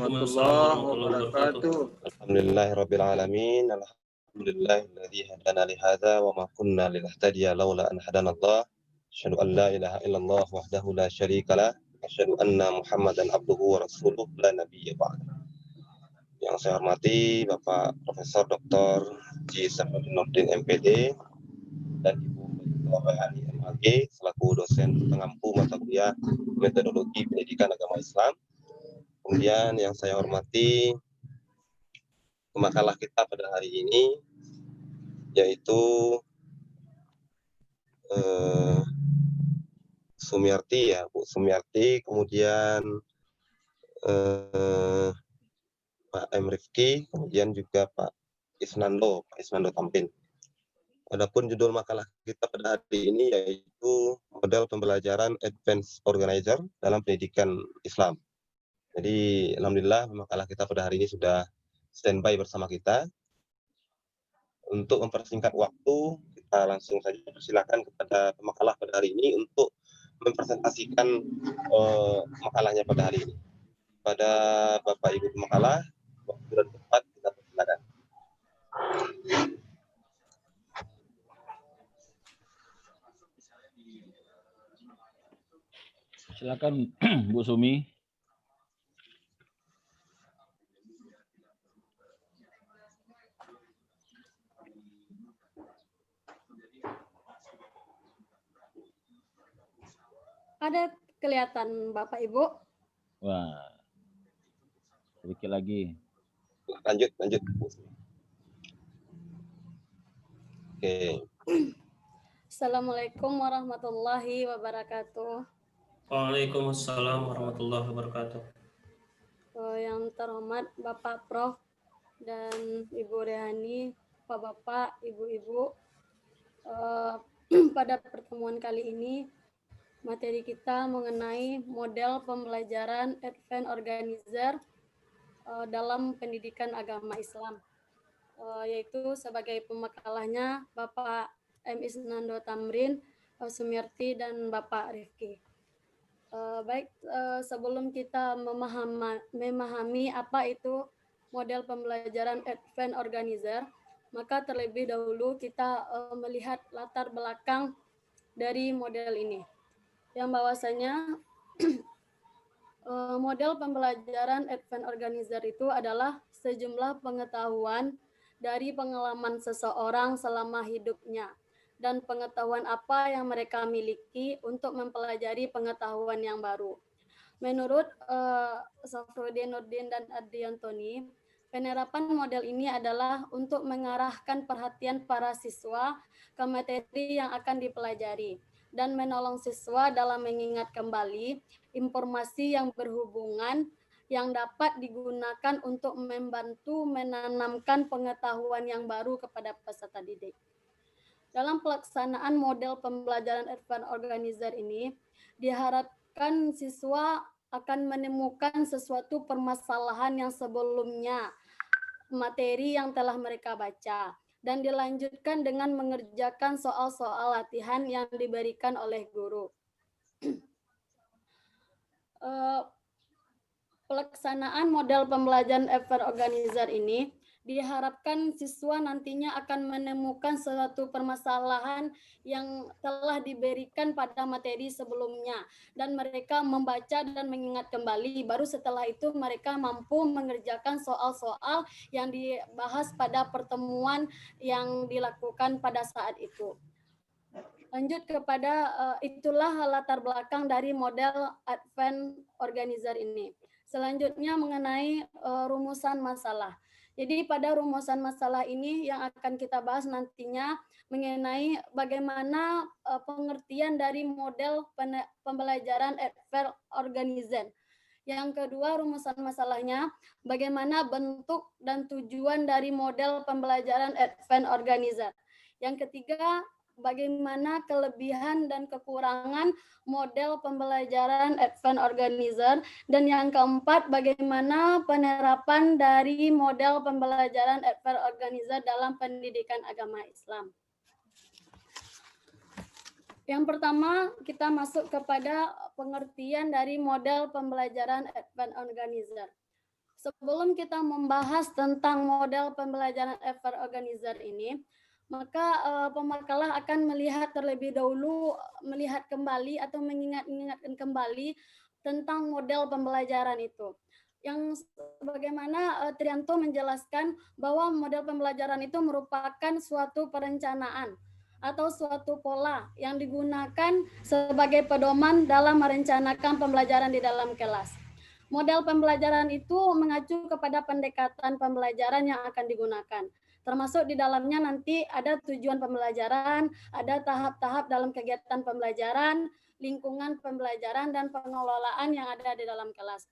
warahmatullahi wabarakatuh. Alhamdulillahirabbil alamin. Alhamdulillahilladzi hadana li hadza wa ma kunna linahtadiya laula an hadanallah. Asyhadu an la ilaha illallah wahdahu la syarikalah. Asyhadu anna Muhammadan abduhu wa rasuluh la nabiyya ba'da. Yang saya hormati Bapak Profesor Dr. Ji Safruddin MPD dan Ibu Rohani MAG selaku dosen pengampu mata kuliah Metodologi Pendidikan Agama Islam. Kemudian yang saya hormati pemakalah kita pada hari ini yaitu Sumiarti ya, Bu Sumiarti, kemudian Pak M. Rifki, kemudian juga Pak Isnando Tampin. Adapun judul makalah kita pada hari ini yaitu model pembelajaran Advanced Organizer dalam pendidikan Islam. Jadi alhamdulillah makalah kita pada hari ini sudah standby bersama kita. Untuk mempersingkat waktu, kita langsung saja persilakan kepada pemakalah pada hari ini untuk mempresentasikan makalahnya pada hari ini. Pada Bapak Ibu pemakalah, waktu dan tempat kita persilakan. Silakan Bu Sumi. Ada kelihatan Bapak Ibu? Wah, sedikit lagi. Lanjut. Oke. Assalamualaikum warahmatullahi wabarakatuh. Waalaikumsalam warahmatullahi wabarakatuh. Yang terhormat Bapak Prof dan Ibu Rehani, Bapak, Ibu-ibu, pada pertemuan kali ini materi kita mengenai model pembelajaran Advanced Organizer dalam pendidikan agama Islam, yaitu sebagai pemakalahnya Bapak M. Isnando Tamrin, Sumiarti, dan Bapak Rifki. Sebelum kita memahami apa itu model pembelajaran Advanced Organizer, maka terlebih dahulu kita melihat latar belakang dari model ini. Yang bahwasanya model pembelajaran Advanced Organizer itu adalah sejumlah pengetahuan dari pengalaman seseorang selama hidupnya dan pengetahuan apa yang mereka miliki untuk mempelajari pengetahuan yang baru. Menurut Safruddin Nurdin dan Adriantoni, penerapan model ini adalah untuk mengarahkan perhatian para siswa ke materi yang akan dipelajari dan menolong siswa dalam mengingat kembali informasi yang berhubungan yang dapat digunakan untuk membantu menanamkan pengetahuan yang baru kepada peserta didik. Dalam pelaksanaan model pembelajaran Advanced Organizer ini, diharapkan siswa akan menemukan sesuatu permasalahan yang sebelumnya materi yang telah mereka baca, dan dilanjutkan dengan mengerjakan soal-soal latihan yang diberikan oleh guru. Pelaksanaan model pembelajaran Advanced Organizer ini diharapkan siswa nantinya akan menemukan suatu permasalahan yang telah diberikan pada materi sebelumnya dan mereka membaca dan mengingat kembali. Baru setelah itu mereka mampu mengerjakan soal-soal yang dibahas pada pertemuan yang dilakukan pada saat itu. Lanjut kepada itulah latar belakang dari model Advanced Organizer ini. Selanjutnya mengenai rumusan masalah. Jadi pada rumusan masalah ini yang akan kita bahas nantinya mengenai bagaimana pengertian dari model pembelajaran Advanced Organizer. Yang kedua, rumusan masalahnya bagaimana bentuk dan tujuan dari model pembelajaran Advanced Organizer. Yang ketiga, bagaimana kelebihan dan kekurangan model pembelajaran Advanced Organizer, dan yang keempat bagaimana penerapan dari model pembelajaran Advanced Organizer dalam pendidikan agama Islam. Yang pertama kita masuk kepada pengertian dari model pembelajaran Advanced Organizer. sebelum kita membahas tentang model pembelajaran event organizer ini, maka pemakalah akan melihat terlebih dahulu, melihat kembali atau mengingatkan kembali tentang model pembelajaran itu. Yang bagaimana Trianto menjelaskan bahwa model pembelajaran itu merupakan suatu perencanaan atau suatu pola yang digunakan sebagai pedoman dalam merencanakan pembelajaran di dalam kelas. Model pembelajaran itu mengacu kepada pendekatan pembelajaran yang akan digunakan. Termasuk di dalamnya nanti ada tujuan pembelajaran, ada tahap-tahap dalam kegiatan pembelajaran, lingkungan pembelajaran, dan pengelolaan yang ada di dalam kelas.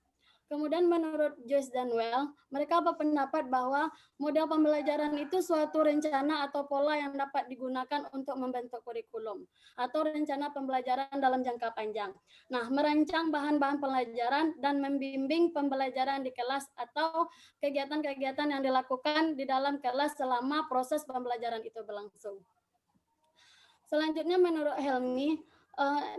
Kemudian menurut Joyce dan Well, mereka berpendapat bahwa model pembelajaran itu suatu rencana atau pola yang dapat digunakan untuk membentuk kurikulum atau rencana pembelajaran dalam jangka panjang. Nah, merancang bahan-bahan pembelajaran dan membimbing pembelajaran di kelas atau kegiatan-kegiatan yang dilakukan di dalam kelas selama proses pembelajaran itu berlangsung. Selanjutnya menurut Helmi,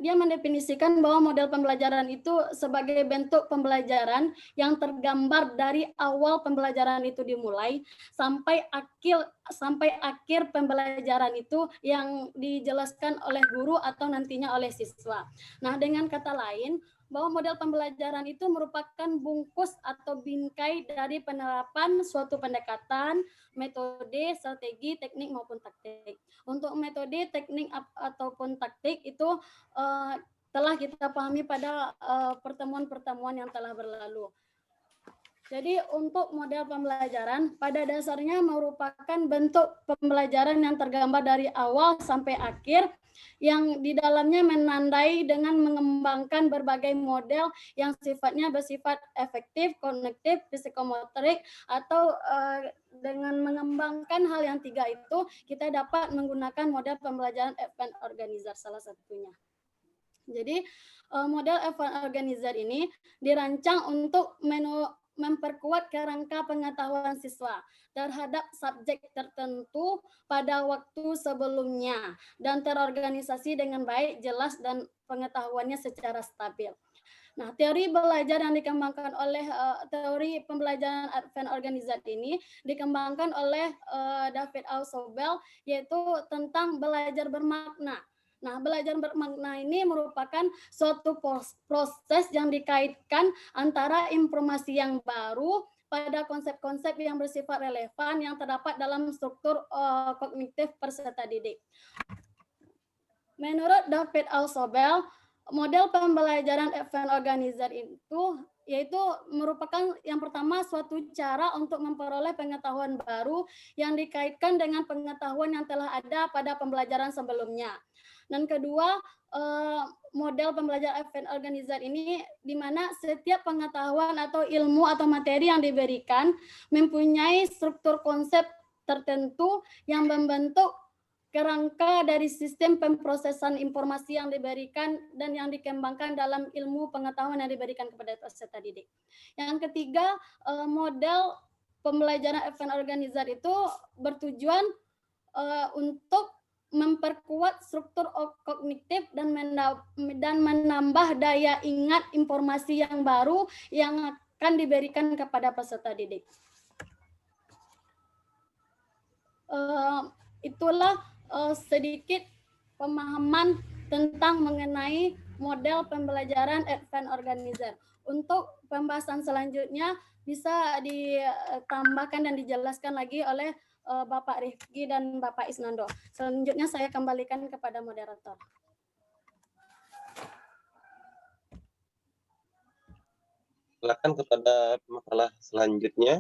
dia mendefinisikan bahwa model pembelajaran itu sebagai bentuk pembelajaran yang tergambar dari awal pembelajaran itu dimulai sampai akhir pembelajaran itu yang dijelaskan oleh guru atau nantinya oleh siswa. Nah, dengan kata lain, bahwa model pembelajaran itu merupakan bungkus atau bingkai dari penerapan suatu pendekatan, metode, strategi, teknik maupun taktik. Untuk metode, teknik ataupun taktik itu telah kita pahami pada pertemuan-pertemuan yang telah berlalu. Jadi untuk model pembelajaran pada dasarnya merupakan bentuk pembelajaran yang tergambar dari awal sampai akhir yang di dalamnya menandai dengan mengembangkan berbagai model yang sifatnya bersifat efektif, kognitif, psikomotorik, atau dengan mengembangkan hal yang tiga itu kita dapat menggunakan model pembelajaran event organizer salah satunya. Jadi model event organizer ini dirancang untuk memperkuat kerangka pengetahuan siswa terhadap subjek tertentu pada waktu sebelumnya dan terorganisasi dengan baik, jelas, dan pengetahuannya secara stabil. Nah, teori belajar yang dikembangkan oleh teori pembelajaran event organizer ini dikembangkan oleh David Ausubel, yaitu tentang belajar bermakna. Nah, belajar bermakna ini merupakan suatu proses yang dikaitkan antara informasi yang baru pada konsep-konsep yang bersifat relevan yang terdapat dalam struktur kognitif peserta didik. Menurut David Ausubel, model pembelajaran event organizer itu yaitu merupakan yang pertama suatu cara untuk memperoleh pengetahuan baru yang dikaitkan dengan pengetahuan yang telah ada pada pembelajaran sebelumnya. Dan kedua, model pembelajaran event organizer ini di mana setiap pengetahuan atau ilmu atau materi yang diberikan mempunyai struktur konsep tertentu yang membentuk kerangka dari sistem pemrosesan informasi yang diberikan dan yang dikembangkan dalam ilmu pengetahuan yang diberikan kepada peserta didik. Yang ketiga, model pembelajaran event organizer itu bertujuan untuk memperkuat struktur kognitif dan menambah daya ingat informasi yang baru yang akan diberikan kepada peserta didik. Itulah sedikit pemahaman tentang mengenai model pembelajaran event organizer. Untuk pembahasan selanjutnya bisa ditambahkan dan dijelaskan lagi oleh Bapak Rifki dan Bapak Isnando. Selanjutnya saya kembalikan kepada moderator. Silakan kepada masalah selanjutnya.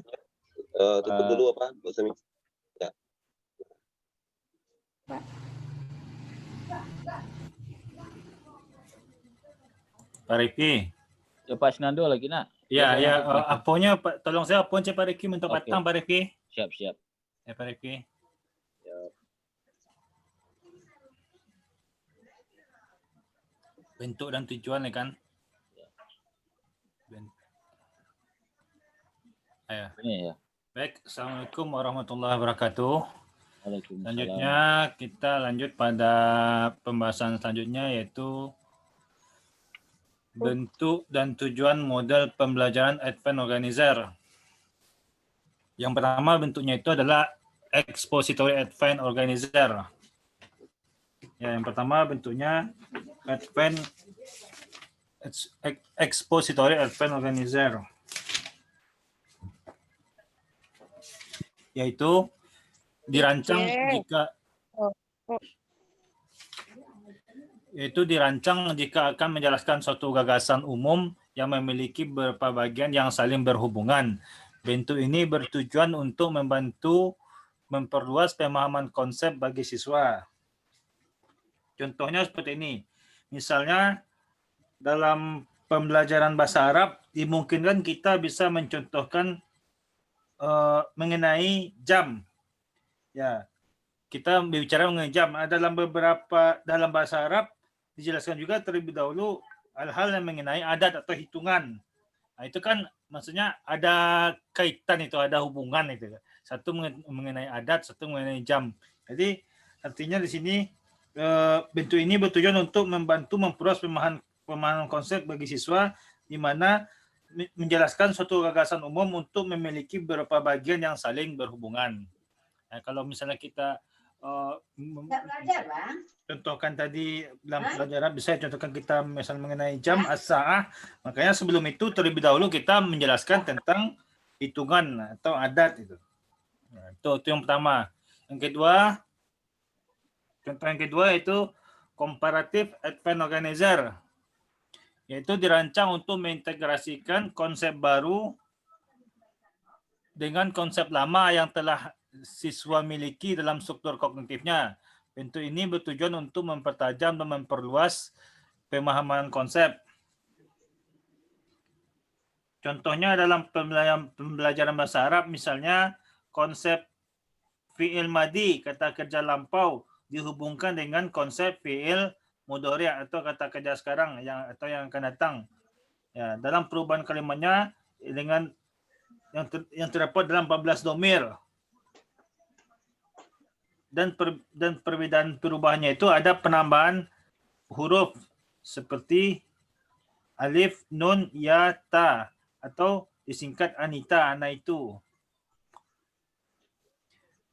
Tutup dulu apa, Bu Semi? Ya. Pak Rifki. Ya, Pak Isnando lagi nak. Ya, aponya tolong saya apon Pak Rifki untuk Oke. petang Pak Rifki. Siap. Ya Pak Rifki. Bentuk dan tujuan ya kan? Ayo. Ini ya. Baik, Assalamualaikum warahmatullahi wabarakatuh. Waalaikumsalam. Selanjutnya kita lanjut pada pembahasan selanjutnya yaitu bentuk dan tujuan model pembelajaran event organizer. Yang pertama bentuknya itu adalah Expository Advent Organizer. Ya, yang pertama bentuknya Expository Advent Organizer, yaitu dirancang jika akan menjelaskan suatu gagasan umum yang memiliki beberapa bagian yang saling berhubungan. Bentuk ini bertujuan untuk membantu memperluas pemahaman konsep bagi siswa. Contohnya seperti ini. Misalnya dalam pembelajaran bahasa Arab dimungkinkan kita bisa mencontohkan mengenai jam. Ya, kita berbicara mengenai jam. Dalam bahasa Arab dijelaskan juga terlebih dahulu hal-hal yang mengenai adat atau hitungan. Nah, itu kan maksudnya ada kaitan itu, ada hubungan itu. Satu mengenai adat, satu mengenai jam. Jadi artinya di sini bentuk ini bertujuan untuk membantu memperluas pemahaman konsep bagi siswa, di mana menjelaskan suatu gagasan umum untuk memiliki beberapa bagian yang saling berhubungan. Nah, kalau misalnya kita contohkan tadi dalam pelajaran, bisa contohkan kita misalnya mengenai jam as-sa'ah, makanya sebelum itu terlebih dahulu kita menjelaskan tentang hitungan atau adat itu. Nah, itu yang pertama. Yang kedua, contoh yang kedua itu Comparative Advent Organizer, yaitu dirancang untuk mengintegrasikan konsep baru dengan konsep lama yang telah siswa miliki dalam struktur kognitifnya. Bentuk ini bertujuan untuk mempertajam dan memperluas pemahaman konsep. Contohnya dalam pembelajaran bahasa Arab, misalnya konsep fi'il madi, kata kerja lampau, dihubungkan dengan konsep fi'il mudhari' atau kata kerja sekarang yang akan datang. Ya, dalam perubahan kalimatnya dengan yang terdapat dalam 14 domir. Dan perbedaan perubahannya itu ada penambahan huruf seperti alif, nun, ya, ta, atau disingkat Anita, Anaitu.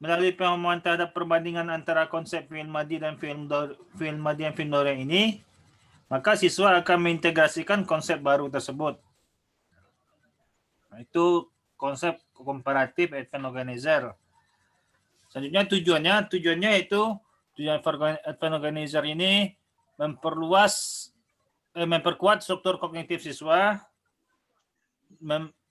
Melalui pemahaman terhadap perbandingan antara konsep fi'il madi dan fi'il madi dan fi'il mudhari' ini, maka siswa akan mengintegrasikan konsep baru tersebut. Nah, itu konsep Comparative Advent Organizer. Selanjutnya tujuannya itu tujuan Advent Organizer ini memperkuat struktur kognitif siswa.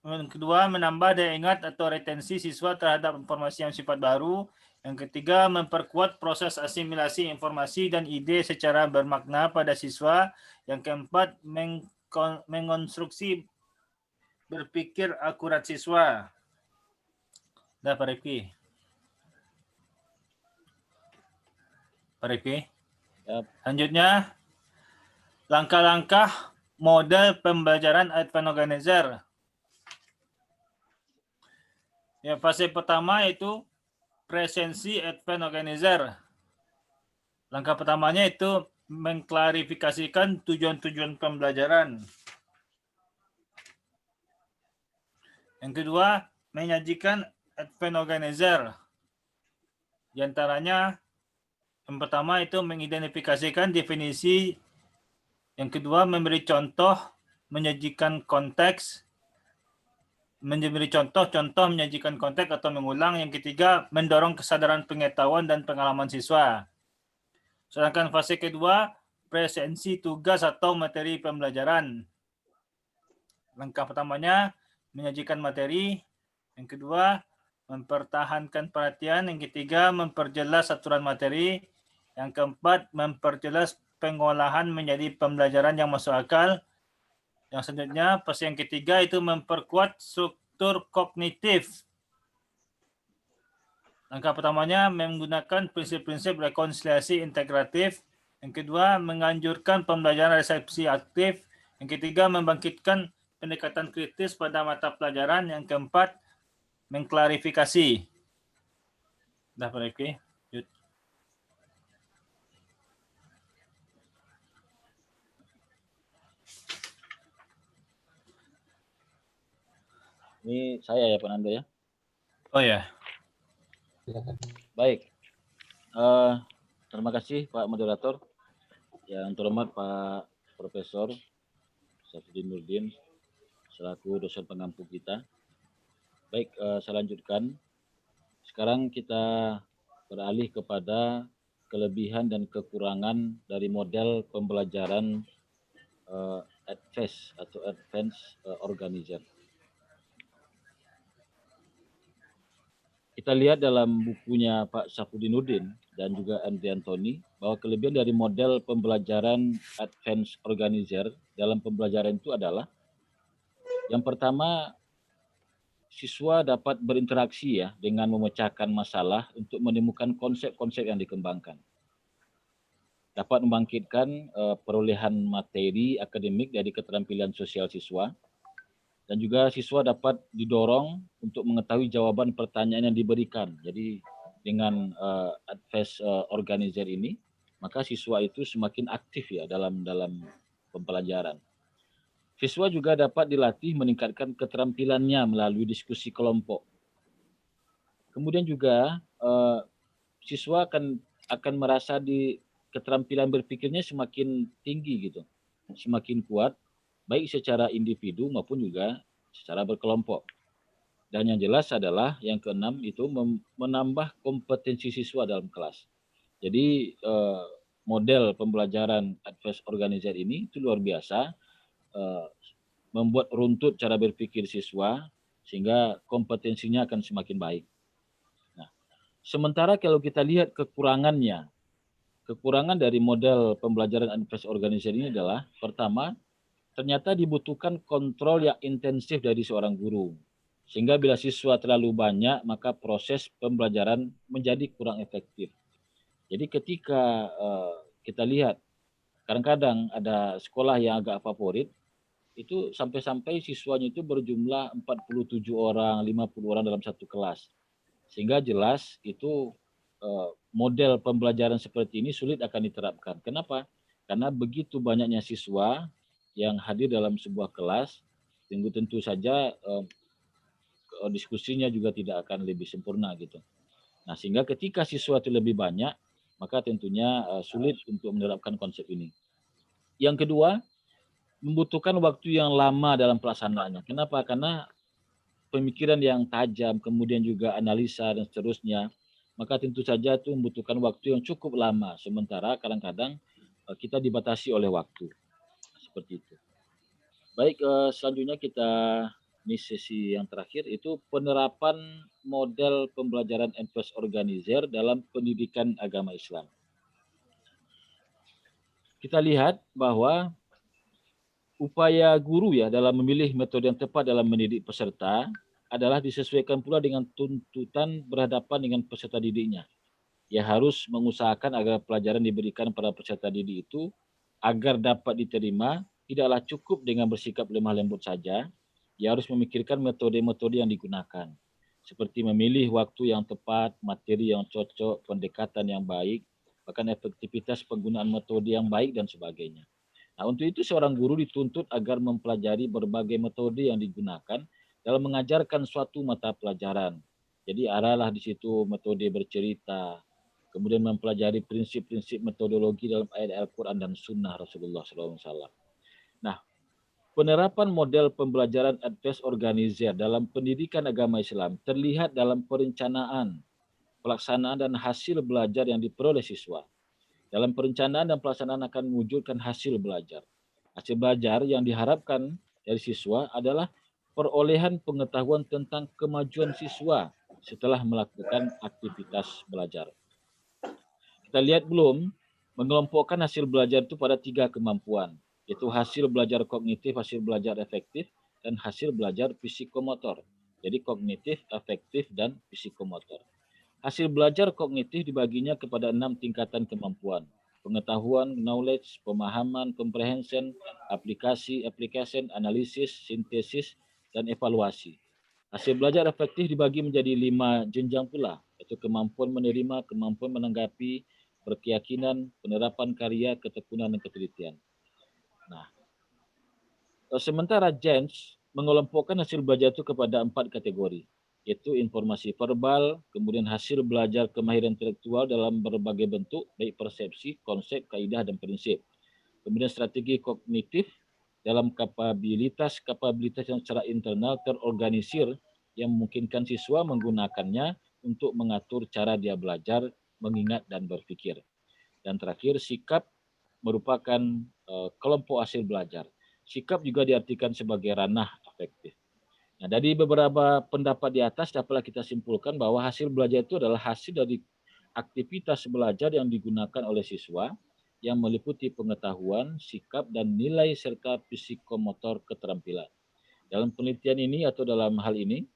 Kedua, menambah daya ingat atau retensi siswa terhadap informasi yang sifat baru. Yang ketiga, memperkuat proses asimilasi informasi dan ide secara bermakna pada siswa. Yang keempat, mengonstruksi berpikir akurat siswa. Dah, Pak Rifki. Selanjutnya, langkah-langkah model pembelajaran Advent Organizer. Ya, fase pertama yaitu presensi Advent Organizer. Langkah pertamanya itu mengklarifikasikan tujuan-tujuan pembelajaran. Yang kedua, menyajikan Advent Organizer. Di antaranya, yang pertama itu mengidentifikasikan definisi. Yang kedua, memberi contoh, menyajikan konteks, menjadi contoh menyajikan konteks atau mengulang. Yang ketiga, mendorong kesadaran pengetahuan dan pengalaman siswa. Sedangkan fase kedua, presensi tugas atau materi pembelajaran. Langkah pertamanya, menyajikan materi. Yang kedua, mempertahankan perhatian. Yang ketiga, memperjelas aturan materi. Yang keempat, memperjelas pengolahan menjadi pembelajaran yang masuk akal. Yang selanjutnya, fase yang ketiga itu memperkuat struktur kognitif. Langkah pertamanya menggunakan prinsip-prinsip rekonsiliasi integratif. Yang kedua, menganjurkan pembelajaran resepsi aktif. Yang ketiga, membangkitkan pendekatan kritis pada mata pelajaran. Yang keempat, mengklarifikasi. Dah, Pak Rifki. Ini saya ya Pak Nando ya. Oh ya. Silakan. Baik. Terima kasih Pak Moderator. Yang terhormat Pak Profesor Safdin Nurdin selaku dosen pengampu kita. Baik, saya lanjutkan. Sekarang kita beralih kepada kelebihan dan kekurangan dari model pembelajaran ADVANCE atau Advanced Organizer. Kita lihat dalam bukunya Pak Safudinudin dan juga Andri Antoni bahwa kelebihan dari model pembelajaran Advanced Organizer dalam pembelajaran itu adalah yang pertama, siswa dapat berinteraksi ya dengan memecahkan masalah untuk menemukan konsep-konsep yang dikembangkan. Dapat membangkitkan perolehan materi akademik dari keterampilan sosial siswa, dan juga siswa dapat didorong untuk mengetahui jawaban pertanyaan yang diberikan. Jadi dengan Advanced Organizer ini, maka siswa itu semakin aktif ya dalam pembelajaran. Siswa juga dapat dilatih meningkatkan keterampilannya melalui diskusi kelompok. Kemudian juga siswa akan merasa keterampilan berpikirnya semakin tinggi gitu, semakin kuat, baik secara individu maupun juga secara berkelompok. Dan yang jelas adalah yang keenam itu menambah kompetensi siswa dalam kelas. Jadi model pembelajaran Advanced Organizer ini itu luar biasa, membuat runtut cara berpikir siswa sehingga kompetensinya akan semakin baik. Nah, sementara kalau kita lihat kekurangan dari model pembelajaran Advanced Organizer ini adalah pertama, ternyata dibutuhkan kontrol yang intensif dari seorang guru. Sehingga bila siswa terlalu banyak, maka proses pembelajaran menjadi kurang efektif. Jadi ketika kita lihat, kadang-kadang ada sekolah yang agak favorit, itu sampai-sampai siswanya itu berjumlah 47 orang, 50 orang dalam satu kelas. Sehingga jelas itu model pembelajaran seperti ini sulit akan diterapkan. Kenapa? Karena begitu banyaknya siswa yang hadir dalam sebuah kelas, tentu saja diskusinya juga tidak akan lebih sempurna gitu. Nah, sehingga ketika siswa itu lebih banyak, maka tentunya sulit untuk menerapkan konsep ini. Yang kedua, membutuhkan waktu yang lama dalam pelaksanaannya. Kenapa? Karena pemikiran yang tajam, kemudian juga analisa dan seterusnya, maka tentu saja itu membutuhkan waktu yang cukup lama. Sementara kadang-kadang kita dibatasi oleh waktu. Seperti itu. Baik, selanjutnya ini sesi yang terakhir, itu penerapan model pembelajaran Advanced Organizer dalam pendidikan agama Islam. Kita lihat bahwa upaya guru ya dalam memilih metode yang tepat dalam mendidik peserta adalah disesuaikan pula dengan tuntutan berhadapan dengan peserta didiknya. Ia harus mengusahakan agar pelajaran diberikan pada peserta didik itu agar dapat diterima, tidaklah cukup dengan bersikap lemah lembut saja. Ia harus memikirkan metode-metode yang digunakan, seperti memilih waktu yang tepat, materi yang cocok, pendekatan yang baik, bahkan efektivitas penggunaan metode yang baik dan sebagainya. Nah, untuk itu seorang guru dituntut agar mempelajari berbagai metode yang digunakan dalam mengajarkan suatu mata pelajaran. Jadi arahlah di situ metode bercerita, kemudian mempelajari prinsip-prinsip metodologi dalam ayat Al-Quran dan Sunnah Rasulullah SAW. Nah, penerapan model pembelajaran Advanced Organizer dalam pendidikan agama Islam terlihat dalam perencanaan, pelaksanaan dan hasil belajar yang diperoleh siswa. Dalam perencanaan dan pelaksanaan akan mewujudkan hasil belajar. Hasil belajar yang diharapkan dari siswa adalah perolehan pengetahuan tentang kemajuan siswa setelah melakukan aktivitas belajar. Kita lihat belum, mengelompokkan hasil belajar itu pada 3 kemampuan, yaitu hasil belajar kognitif, hasil belajar efektif, dan hasil belajar psikomotor. Jadi kognitif, efektif, dan psikomotor. Hasil belajar kognitif dibaginya kepada 6 tingkatan kemampuan. Pengetahuan, knowledge, pemahaman, comprehension, aplikasi, application, analisis, sintesis, dan evaluasi. Hasil belajar efektif dibagi menjadi 5 jenjang pula, yaitu kemampuan menerima, kemampuan menanggapi, berkeyakinan, penerapan karya, ketekunan, dan ketelitian. Nah, sementara JENS mengelompokkan hasil belajar itu kepada 4 kategori. yaitu informasi verbal, kemudian hasil belajar kemahiran intelektual dalam berbagai bentuk, baik persepsi, konsep, kaidah, dan prinsip. Kemudian strategi kognitif dalam kapabilitas yang secara internal terorganisir yang memungkinkan siswa menggunakannya untuk mengatur cara dia belajar, mengingat, dan berpikir. Dan terakhir, sikap merupakan kelompok hasil belajar. Sikap juga diartikan sebagai ranah afektif. Nah, dari beberapa pendapat di atas dapatlah kita simpulkan bahwa hasil belajar itu adalah hasil dari aktivitas belajar yang digunakan oleh siswa yang meliputi pengetahuan, sikap, dan nilai serta psikomotor keterampilan. Dalam penelitian ini atau dalam hal ini,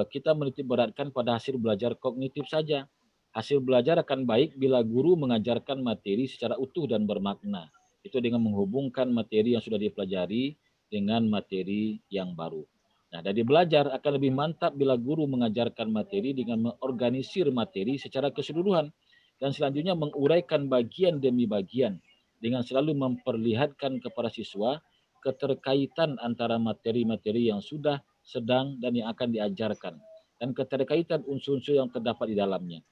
kita menitik beratkan pada hasil belajar kognitif saja. Hasil belajar akan baik bila guru mengajarkan materi secara utuh dan bermakna. Itu dengan menghubungkan materi yang sudah dipelajari dengan materi yang baru. Nah, dari belajar akan lebih mantap bila guru mengajarkan materi dengan mengorganisir materi secara keseluruhan dan selanjutnya menguraikan bagian demi bagian dengan selalu memperlihatkan kepada siswa keterkaitan antara materi-materi yang sudah, sedang, dan yang akan diajarkan dan keterkaitan unsur-unsur yang terdapat di dalamnya.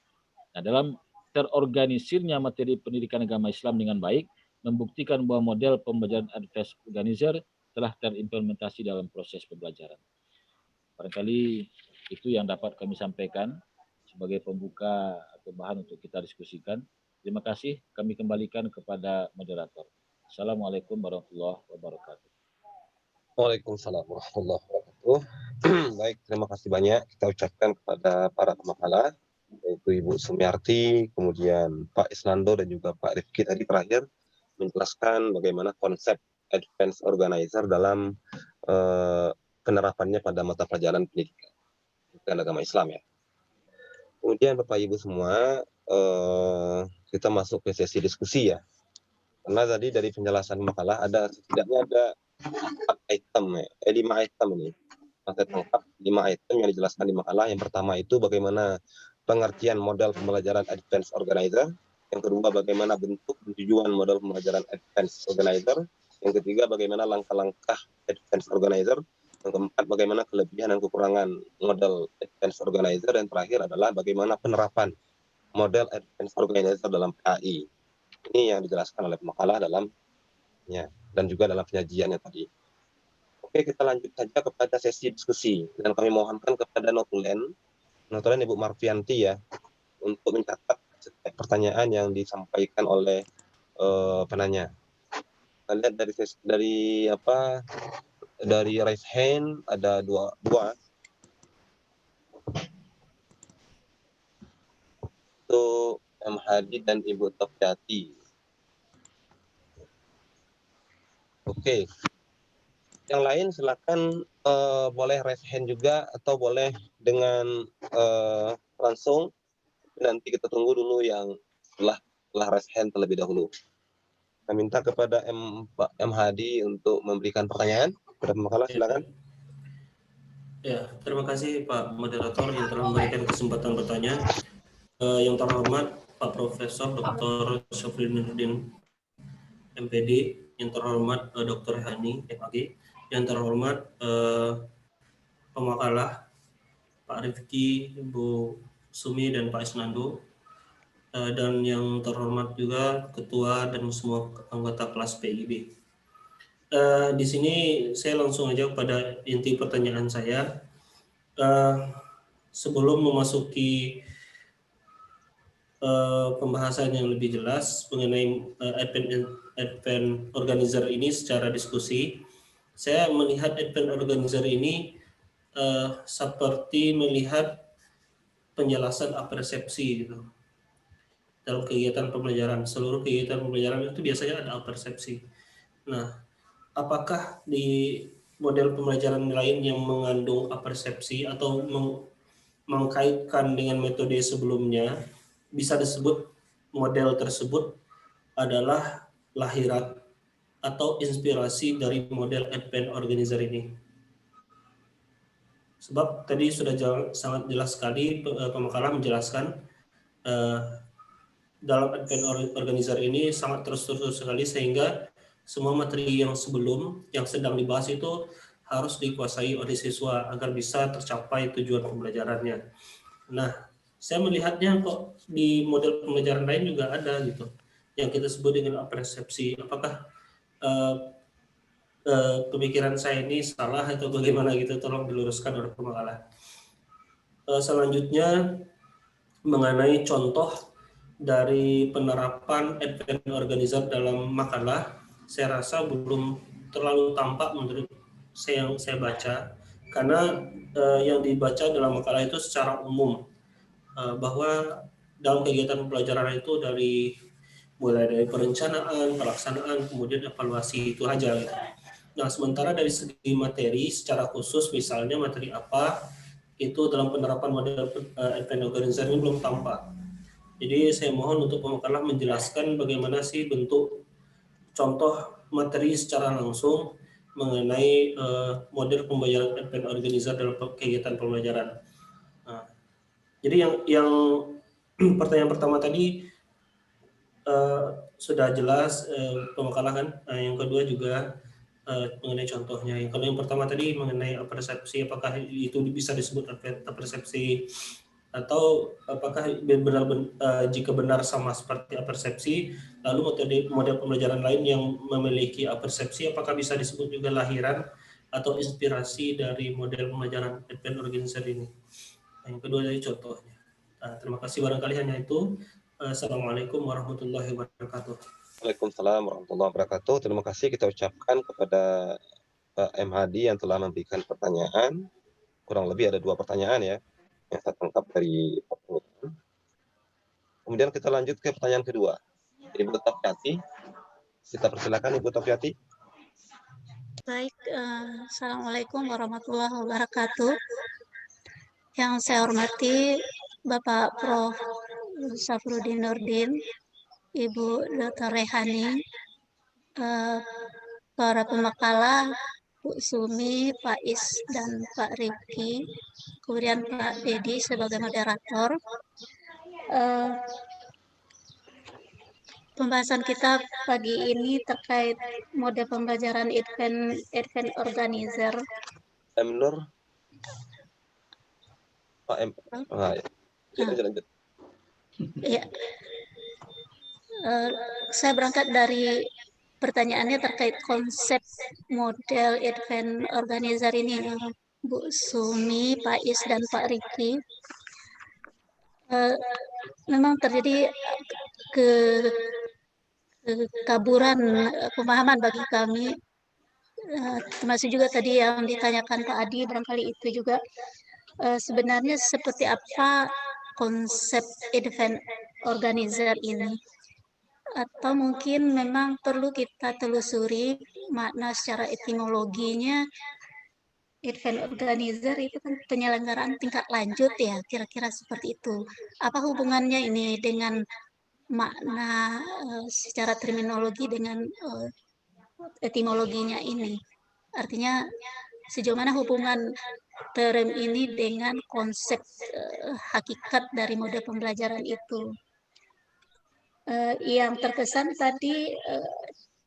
Nah, dalam terorganisirnya materi pendidikan agama Islam dengan baik, membuktikan bahwa model pembelajaran Advanced Organizer telah terimplementasi dalam proses pembelajaran. Barangkali itu yang dapat kami sampaikan sebagai pembuka atau bahan untuk kita diskusikan. Terima kasih, kami kembalikan kepada moderator. Assalamualaikum warahmatullahi wabarakatuh. Waalaikumsalam warahmatullahi wabarakatuh. Baik, terima kasih banyak kita ucapkan kepada para pemakalah, yaitu Ibu Sumiarti, kemudian Pak Isnando, dan juga Pak Rifki tadi terakhir menjelaskan bagaimana konsep Advanced Organizer dalam penerapannya pada mata pelajaran pendidikan agama Islam ya. Kemudian Bapak Ibu semua, kita masuk ke sesi diskusi ya. Karena tadi dari penjelasan makalah setidaknya ada 5 item ini. Paket lengkap 5 item yang dijelaskan di makalah. Yang pertama itu bagaimana pengertian model pembelajaran Advanced Organizer. Yang kedua, bagaimana bentuk dan tujuan model pembelajaran Advanced Organizer. Yang ketiga, bagaimana langkah-langkah Advanced Organizer. Yang keempat, bagaimana kelebihan dan kekurangan model Advanced Organizer. Dan terakhir adalah bagaimana penerapan model Advanced Organizer dalam PAI. Ini yang dijelaskan oleh makalah dalamnya dan juga dalam penyajiannya tadi. Oke, kita lanjut saja kepada sesi diskusi. Dan kami mohonkan kepada notulen Ibu Marfianti ya, untuk mencatat setiap pertanyaan yang disampaikan oleh penanya. Kita lihat dari raise hand ada dua. Itu M. Hadi dan Ibu Tofiati. Oke. Yang lain silakan boleh raise hand juga atau boleh dengan langsung. Nanti kita tunggu dulu yang setelah raise hand terlebih dahulu. Saya minta kepada Pak M. Hadi untuk memberikan pertanyaan kepada pemakalah, silakan. Ya, terima kasih Pak Moderator yang telah memberikan kesempatan bertanya. Yang terhormat Pak Profesor Dr. Syafrinuddin MPD, yang terhormat Dr. Hani MAG, yang terhormat pemakalah Pak Rifki, Ibu Sumi, dan Pak Isnando, dan yang terhormat juga Ketua dan semua anggota kelas PIB. Di sini saya langsung aja pada inti pertanyaan saya. Sebelum memasuki pembahasan yang lebih jelas mengenai Advanced Organizer ini secara diskusi, saya melihat Advanced Organizer ini seperti melihat penjelasan apersepsi gitu. Dalam kegiatan pembelajaran, seluruh kegiatan pembelajaran itu biasanya ada apersepsi. Nah, apakah di model pembelajaran lain yang mengandung apersepsi atau mengkaitkan dengan metode sebelumnya, bisa disebut model tersebut adalah lahiran atau inspirasi dari model Advanced Organizer ini? Sebab tadi sudah sangat jelas sekali pemakalah menjelaskan dalam Advanced Organizer ini sangat terstruktur sekali, sehingga semua materi yang sebelum yang sedang dibahas itu harus dikuasai oleh siswa agar bisa tercapai tujuan pembelajarannya. Nah, saya melihatnya kok di model pembelajaran lain juga ada gitu, yang kita sebut dengan apersepsi. Apakah pemikiran saya ini salah atau bagaimana gitu? Tolong diluruskan oleh pemakalah. Selanjutnya mengenai contoh dari penerapan advent organizer dalam makalah, saya rasa belum terlalu tampak menurut saya yang saya baca, karena yang dibaca dalam makalah itu secara umum bahwa dalam kegiatan pembelajaran itu mulai dari perencanaan, pelaksanaan, kemudian evaluasi, itu aja. Nah, sementara dari segi materi secara khusus, misalnya materi apa, itu dalam penerapan model advent organizer ini belum tampak. Jadi saya mohon untuk pemakalah menjelaskan bagaimana sih bentuk contoh materi secara langsung mengenai model pembelajaran advent organizer dalam kegiatan pembelajaran. Nah, jadi yang pertanyaan pertama tadi sudah jelas pemakalah kan. Yang kedua juga mengenai contohnya. Yang pertama tadi mengenai persepsi, apakah itu bisa disebut persepsi atau apakah jika benar sama seperti persepsi, lalu model pembelajaran lain yang memiliki persepsi apakah bisa disebut juga lahiran atau inspirasi dari model pembelajaran advent organizer ini. Yang kedua dari contohnya. Terima kasih, barangkali hanya itu. Assalamualaikum warahmatullahi wabarakatuh. Waalaikumsalam warahmatullahi wabarakatuh. Terima kasih kita ucapkan kepada Pak M. Hadi yang telah memberikan pertanyaan. Kurang lebih ada 2 pertanyaan ya, yang saya tangkap dari pertanyaan. Kemudian kita lanjut ke pertanyaan kedua. Ibu Tafiati, kita persilakan Ibu Tafiati. Baik, Assalamualaikum warahmatullahi wabarakatuh. Yang saya hormati Bapak Prof. Safrudin Nurdin, Ibu Dr. Rehani, para pemakalah, Bu Sumi, Pak Is, dan Pak Rifki, kemudian Pak Dedi sebagai moderator. Pembahasan kita pagi ini terkait model pembelajaran advent organizer. M. Nur. Pak M. Lanjut. Ya. Saya berangkat dari pertanyaannya terkait konsep model advent organizer ini, Bu Sumi, Pak Is, dan Pak Riki. Memang terjadi kekaburan pemahaman bagi kami, termasuk juga tadi yang ditanyakan Pak Adi, barangkali itu juga sebenarnya seperti apa konsep advent organizer ini, atau mungkin memang perlu kita telusuri makna secara etimologinya. Advent organizer itu kan penyelenggaraan tingkat lanjut ya, kira-kira seperti itu. Apa hubungannya ini dengan makna secara terminologi dengan etimologinya ini? Artinya sejauh mana hubungan term ini dengan konsep hakikat dari model pembelajaran itu? Yang terkesan tadi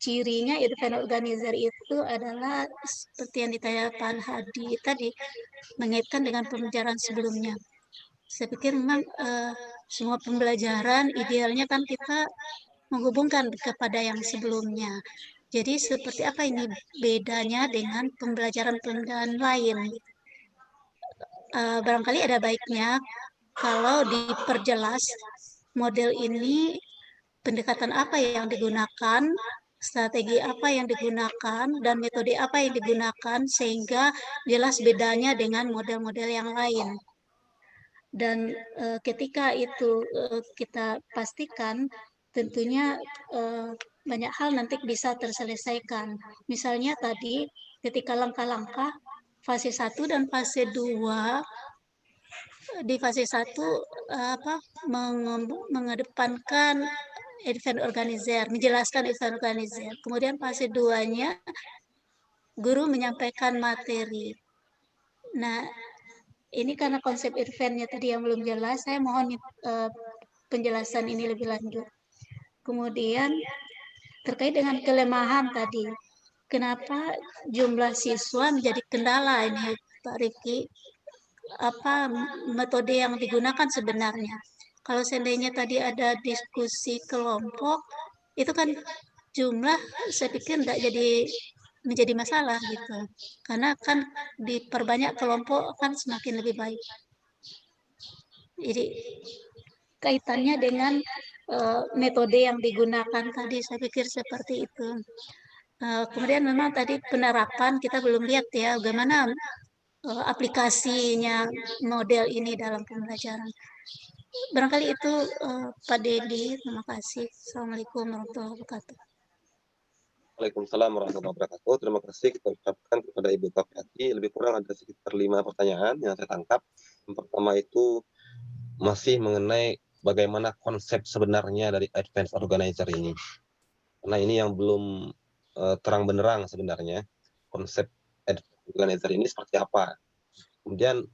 cirinya advent organizer itu adalah seperti yang ditanyakan Hadi tadi, mengaitkan dengan pembelajaran sebelumnya. Saya pikir memang semua pembelajaran idealnya kan kita menghubungkan kepada yang sebelumnya. Jadi seperti apa ini bedanya dengan pembelajaran-pembelajaran lain? Barangkali ada baiknya kalau diperjelas model ini, pendekatan apa yang digunakan, strategi apa yang digunakan, dan metode apa yang digunakan, sehingga jelas bedanya dengan model-model yang lain. Dan ketika itu kita pastikan, tentunya banyak hal nanti bisa terselesaikan. Misalnya tadi ketika langkah-langkah fase 1 dan fase 2, di fase 1 mengedepankan advent organizer, menjelaskan advent organizer. Kemudian fase 2-nya guru menyampaikan materi. Nah, ini karena konsep advent-nya tadi yang belum jelas, saya mohon penjelasan ini lebih lanjut. Kemudian terkait dengan kelemahan tadi, kenapa jumlah siswa menjadi kendala ini, Pak Riki? Apa metode yang digunakan sebenarnya? Kalau seandainya tadi ada diskusi kelompok, itu kan jumlah saya pikir tidak menjadi masalah gitu. Karena kan diperbanyak kelompok kan semakin lebih baik. Jadi kaitannya dengan metode yang digunakan tadi saya pikir seperti itu. Kemudian memang tadi penerapan kita belum lihat ya bagaimana aplikasinya model ini dalam pembelajaran. Barangkali itu Pak Dedi, terima kasih. Assalamualaikum warahmatullahi wabarakatuh. Waalaikumsalam warahmatullahi wabarakatuh. Terima kasih kita ucapkan kepada Ibu Tafiati. Lebih kurang ada sekitar 5 pertanyaan yang saya tangkap. Yang pertama itu masih mengenai bagaimana konsep sebenarnya dari Advanced Organizer ini. Karena ini yang belum terang benderang sebenarnya konsep Advanced Organizer ini seperti apa. Kemudian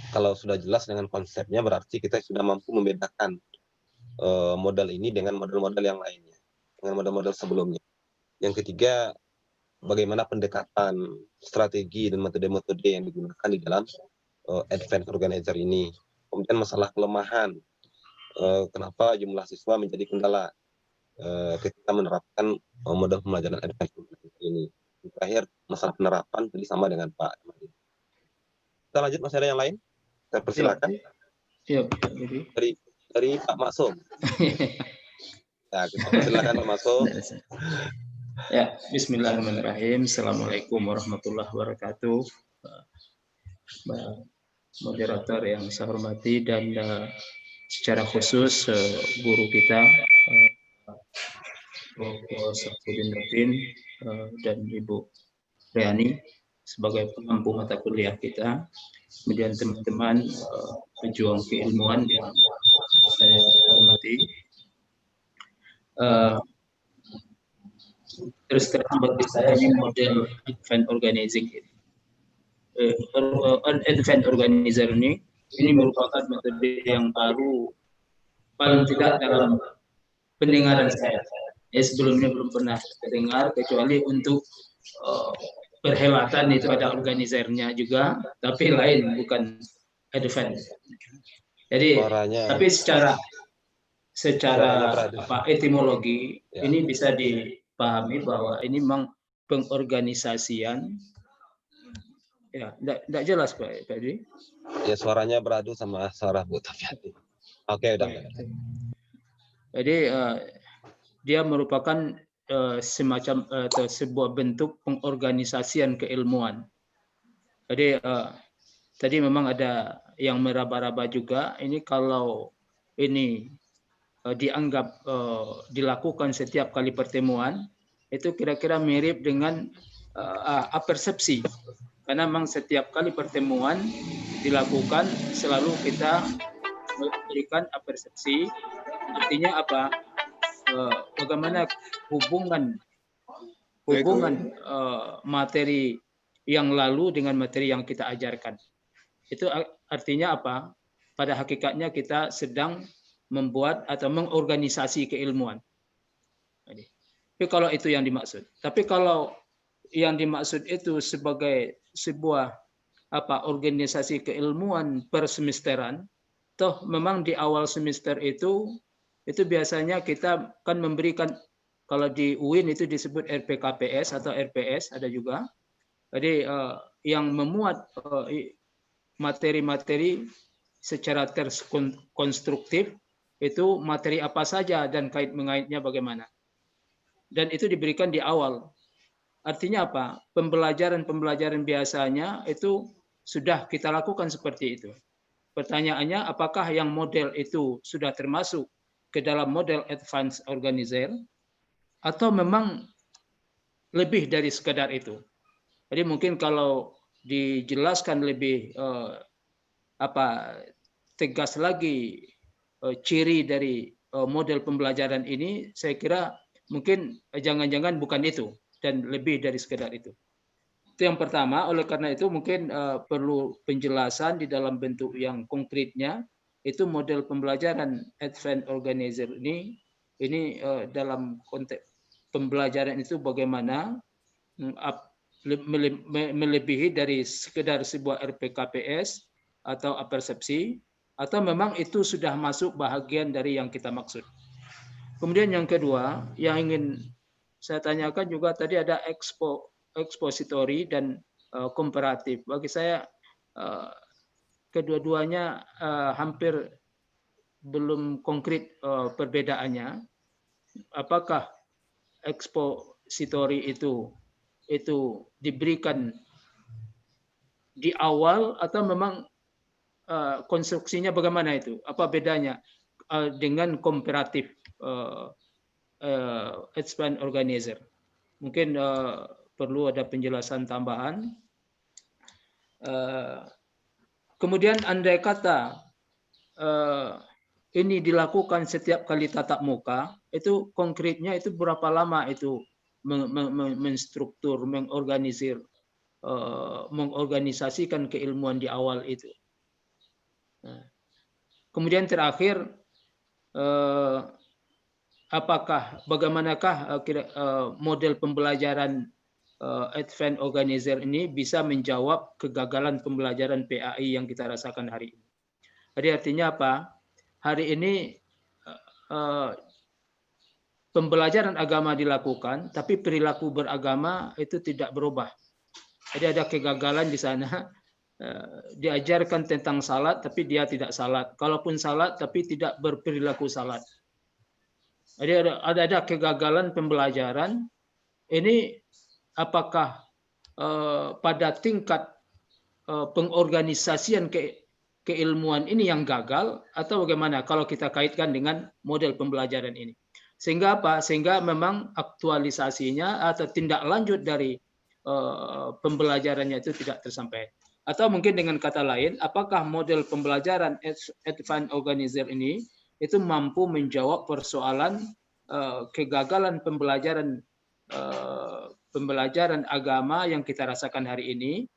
kalau sudah jelas dengan konsepnya berarti kita sudah mampu membedakan model ini dengan model-model yang lainnya, dengan model-model sebelumnya. Yang ketiga, bagaimana pendekatan strategi dan metode-metode yang digunakan di dalam Advanced Organizer ini. Kemudian masalah kelemahan, kenapa jumlah siswa menjadi kendala ketika menerapkan model pembelajaran Advanced Organizer ini. Terakhir, masalah penerapan tadi sama dengan Pak Ahmad. Kita lanjut, masih ada yang lain? Saya persilakan. Siap, jadi. Dari Pak Maksum. Ya, kita persilakan Pak Maksum. Ya, bismillahirrahmanirrahim. Assalamualaikum warahmatullahi wabarakatuh. Moderator yang saya hormati dan secara khusus guru kita Prof. Safudin Nurdin dan Ibu Riani sebagai pengampu mata kuliah kita, kemudian teman-teman pejuang keilmuan yang saya hormati. Terus terang bagi saya ini model Advanced Organizing Advanced Organizer ini merupakan metode yang baru, paling tidak dalam pendengaran saya. Sebelumnya belum pernah dengar kecuali untuk perhelatan itu ada organizernya juga, tapi lain bukan advance. Jadi, tapi secara etimologi ya, ini bisa dipahami bahwa ini memang pengorganisasian. Ya, tidak jelas Pak Edi. Ya, suaranya beradu sama suara Bu Tafiati. Oke, udah. Jadi dia merupakan semacam sebuah bentuk pengorganisasian keilmuan. Jadi tadi memang ada yang meraba-raba juga. Ini kalau ini dianggap dilakukan setiap kali pertemuan, itu kira-kira mirip dengan apersepsi. Karena memang setiap kali pertemuan dilakukan selalu kita memberikan apersepsi. Artinya apa? Bagaimana hubungan materi yang lalu dengan materi yang kita ajarkan. Itu artinya apa? Pada hakikatnya kita sedang membuat atau mengorganisasi keilmuan. Tapi kalau itu yang dimaksud. Tapi kalau yang dimaksud itu sebagai sebuah organisasi keilmuan per semesteran, toh memang di awal semester itu biasanya kita kan memberikan, kalau di UIN itu disebut RPKPS atau RPS ada juga. Jadi yang memuat materi-materi secara terkonstruktif itu materi apa saja dan kait-mengaitnya bagaimana. Dan itu diberikan di awal. Artinya apa? Pembelajaran biasanya itu sudah kita lakukan seperti itu. Pertanyaannya, apakah yang model itu sudah termasuk ke dalam model Advanced Organizer atau memang lebih dari sekedar itu? Jadi mungkin kalau dijelaskan lebih tegas lagi ciri dari model pembelajaran ini, saya kira mungkin jangan-jangan bukan itu dan lebih dari sekedar itu. Itu yang pertama. Oleh karena itu mungkin perlu penjelasan di dalam bentuk yang konkretnya. Itu model pembelajaran Advanced Organizer ini dalam konteks pembelajaran itu bagaimana, melebihi dari sekedar sebuah RPKPS atau apersepsi, atau memang itu sudah masuk bahagian dari yang kita maksud. Kemudian yang kedua, yang ingin saya tanyakan juga tadi ada expository dan komparatif. Bagi saya kedua-duanya hampir belum konkret perbedaannya. Apakah expository itu diberikan di awal atau memang konstruksinya bagaimana itu? Apa bedanya dengan komparatif advanced organizer? Mungkin perlu ada penjelasan tambahan. Kemudian andai kata ini dilakukan setiap kali tatap muka, itu konkretnya itu berapa lama itu menstruktur, mengorganisasikan keilmuan di awal itu. Kemudian terakhir, bagaimanakah model pembelajaran advanced organizer ini bisa menjawab kegagalan pembelajaran PAI yang kita rasakan hari ini. Jadi artinya apa? Hari ini pembelajaran agama dilakukan, tapi perilaku beragama itu tidak berubah. Jadi ada kegagalan di sana. Diajarkan tentang salat, tapi dia tidak salat. Kalaupun salat, tapi tidak berperilaku salat. Jadi ada kegagalan pembelajaran. Ini apakah pada tingkat pengorganisasian keilmuan ini yang gagal, atau bagaimana kalau kita kaitkan dengan model pembelajaran ini? Sehingga apa? Sehingga memang aktualisasinya atau tindak lanjut dari pembelajarannya itu tidak tersampaikan. Atau mungkin dengan kata lain, apakah model pembelajaran advanced organizer ini itu mampu menjawab persoalan kegagalan pembelajaran agama yang kita rasakan hari ini,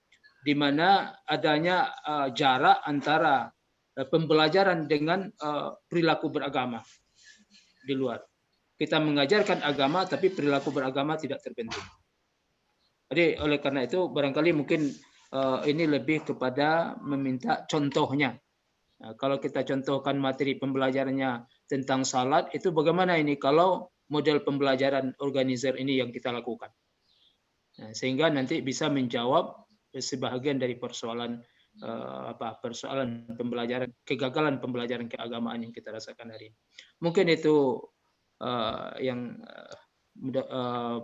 di mana adanya jarak antara pembelajaran dengan perilaku beragama di luar. Kita mengajarkan agama, tapi perilaku beragama tidak terbentuk. Jadi oleh karena itu barangkali mungkin ini lebih kepada meminta contohnya. Nah, kalau kita contohkan materi pembelajarannya tentang salat, itu bagaimana ini kalau model pembelajaran organizer ini yang kita lakukan. Nah, sehingga nanti bisa menjawab sebahagian dari persoalan persoalan pembelajaran, kegagalan pembelajaran keagamaan yang kita rasakan hari ini. Mungkin itu yang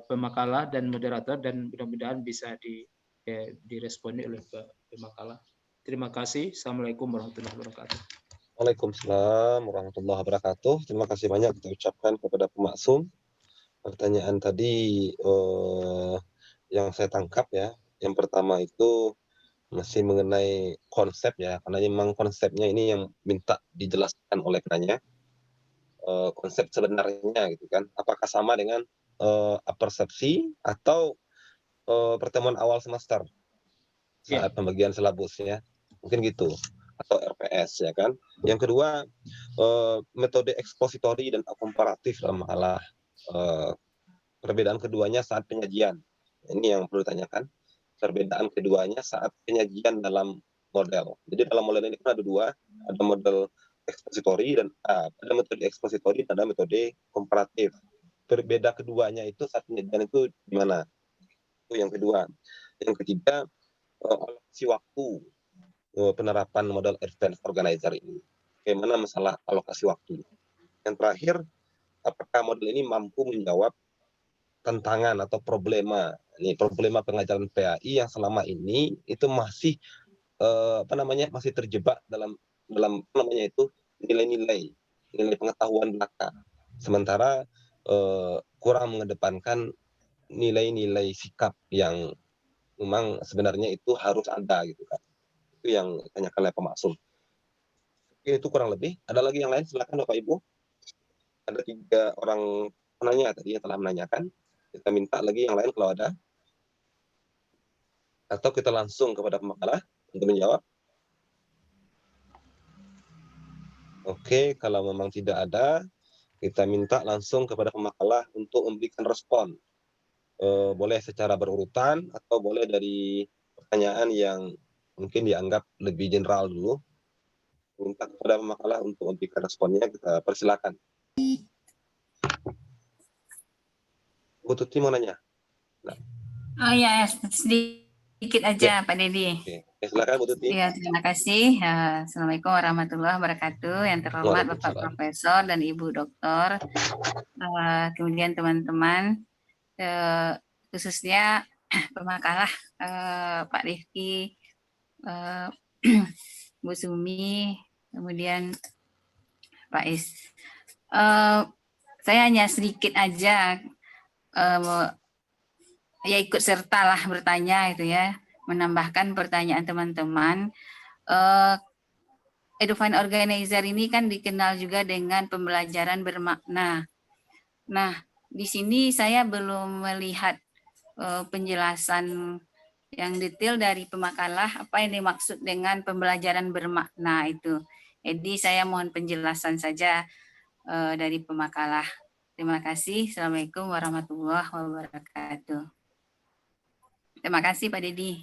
pemakalah dan moderator, dan mudah-mudahan bisa diresponi oleh pemakalah. Terima kasih. Assalamualaikum warahmatullahi wabarakatuh. Waalaikumsalam warahmatullahi wabarakatuh. Terima kasih banyak kita ucapkan kepada Pemaksum. Pertanyaan tadi yang saya tangkap ya, yang pertama itu masih mengenai konsep ya, karena memang konsepnya ini yang minta dijelaskan oleh penanya. Konsep sebenarnya gitu kan, apakah sama dengan persepsi atau pertemuan awal semester saat pembagian silabusnya, mungkin gitu, atau RPS ya kan. Yang kedua, metode ekspositori dan komparatif dalam makalah. Perbedaan keduanya saat penyajian, ini yang perlu ditanyakan. Perbedaan keduanya saat penyajian dalam model. Jadi dalam model ini kan ada dua, ada model ekspositori dan ada metode ekspositori dan ada metode komparatif. Berbeda keduanya itu saat penyajian itu gimana? Itu yang kedua. Yang ketiga, alokasi waktu penerapan model advanced organizer ini. Bagaimana masalah alokasi waktu? Yang terakhir, apakah model ini mampu menjawab tantangan atau problema pengajaran PAI yang selama ini itu masih masih terjebak dalam nilai-nilai pengetahuan belaka, sementara kurang mengedepankan nilai-nilai sikap yang memang sebenarnya itu harus ada gitu kan. Itu yang ditanyakan oleh Pemaksum. Itu kurang lebih. Ada lagi yang lain? Silakan Bapak Ibu. Ada 3 orang penanya tadi yang telah menanyakan. Kita minta lagi yang lain kalau ada. Atau kita langsung kepada pemakalah untuk menjawab. Oke, kalau memang tidak ada, kita minta langsung kepada pemakalah untuk memberikan respon boleh secara berurutan atau boleh dari pertanyaan yang mungkin dianggap lebih general dulu. Minta kepada pemakalah untuk memberikan responnya, kita persilakan. Bu Tuti mau nanya? Oh ya, sedikit aja Pak Dedi. Oke, silakan Bu Tuti. Ya, terima kasih. Assalamualaikum warahmatullahi wabarakatuh. Yang terhormat Bapak Waalaikumsalam. Profesor dan Ibu Doktor, kemudian teman-teman, khususnya pemakalah Pak Rifki, Bu Sumi, kemudian Pak Is. Saya hanya sedikit aja ya ikut sertalah bertanya itu ya, menambahkan pertanyaan teman-teman. Edufine Organizer ini kan dikenal juga dengan pembelajaran bermakna. Nah, di sini saya belum melihat penjelasan yang detail dari pemakalah apa yang dimaksud dengan pembelajaran bermakna itu. Jadi saya mohon penjelasan saja dari pemakalah. Terima kasih. Assalamualaikum warahmatullahi wabarakatuh. Terima kasih Pak Dedi.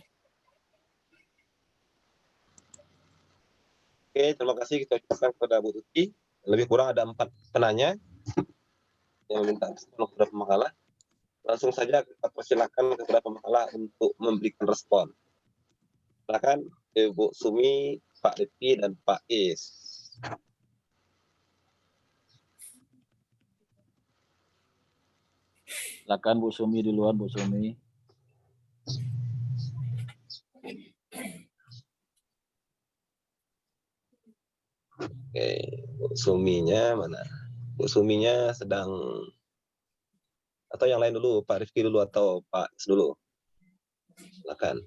Oke, terima kasih kita ucapkan kepada Bu Tuti. Lebih kurang ada 4 penanya yang meminta respon kepada pemakalah. Langsung saja kita persilakan kepada pemakalah untuk memberikan respon. Silakan Ibu Sumi, Pak Rifki, dan Pak Is. Silakan Bu Sumi duluan, Bu Sumi. Oke, Bu Suminya mana? Bu Suminya sedang, atau yang lain dulu, Pak Rifki dulu atau Pak Is dulu? Silakan.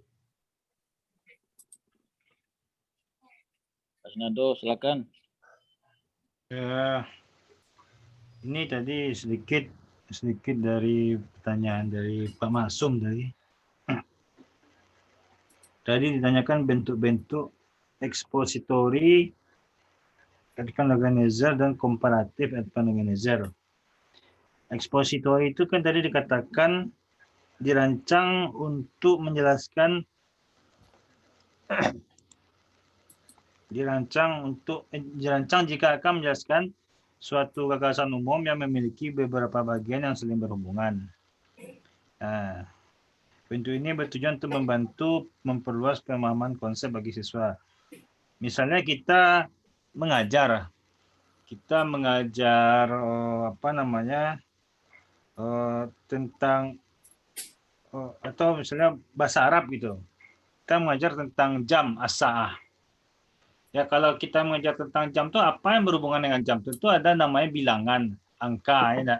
Pak Nando, silakan. Ini tadi sedikit dari pertanyaan dari Pak Masum tadi. Tadi ditanyakan bentuk-bentuk ekspositori advance organizer dan komparatif advance organizer. Ekspositori itu kan tadi dikatakan dirancang untuk menjelaskan dirancang jika akan menjelaskan suatu gagasan umum yang memiliki beberapa bagian yang saling berhubungan. Nah, bentuk ini bertujuan untuk membantu memperluas pemahaman konsep bagi siswa. Misalnya kita mengajar tentang atau misalnya bahasa Arab gitu. Kita mengajar tentang jam as-saah. Ya, kalau kita mengajar tentang jam itu apa yang berhubungan dengan jam? Tentu ada namanya bilangan, angka ya. Nah,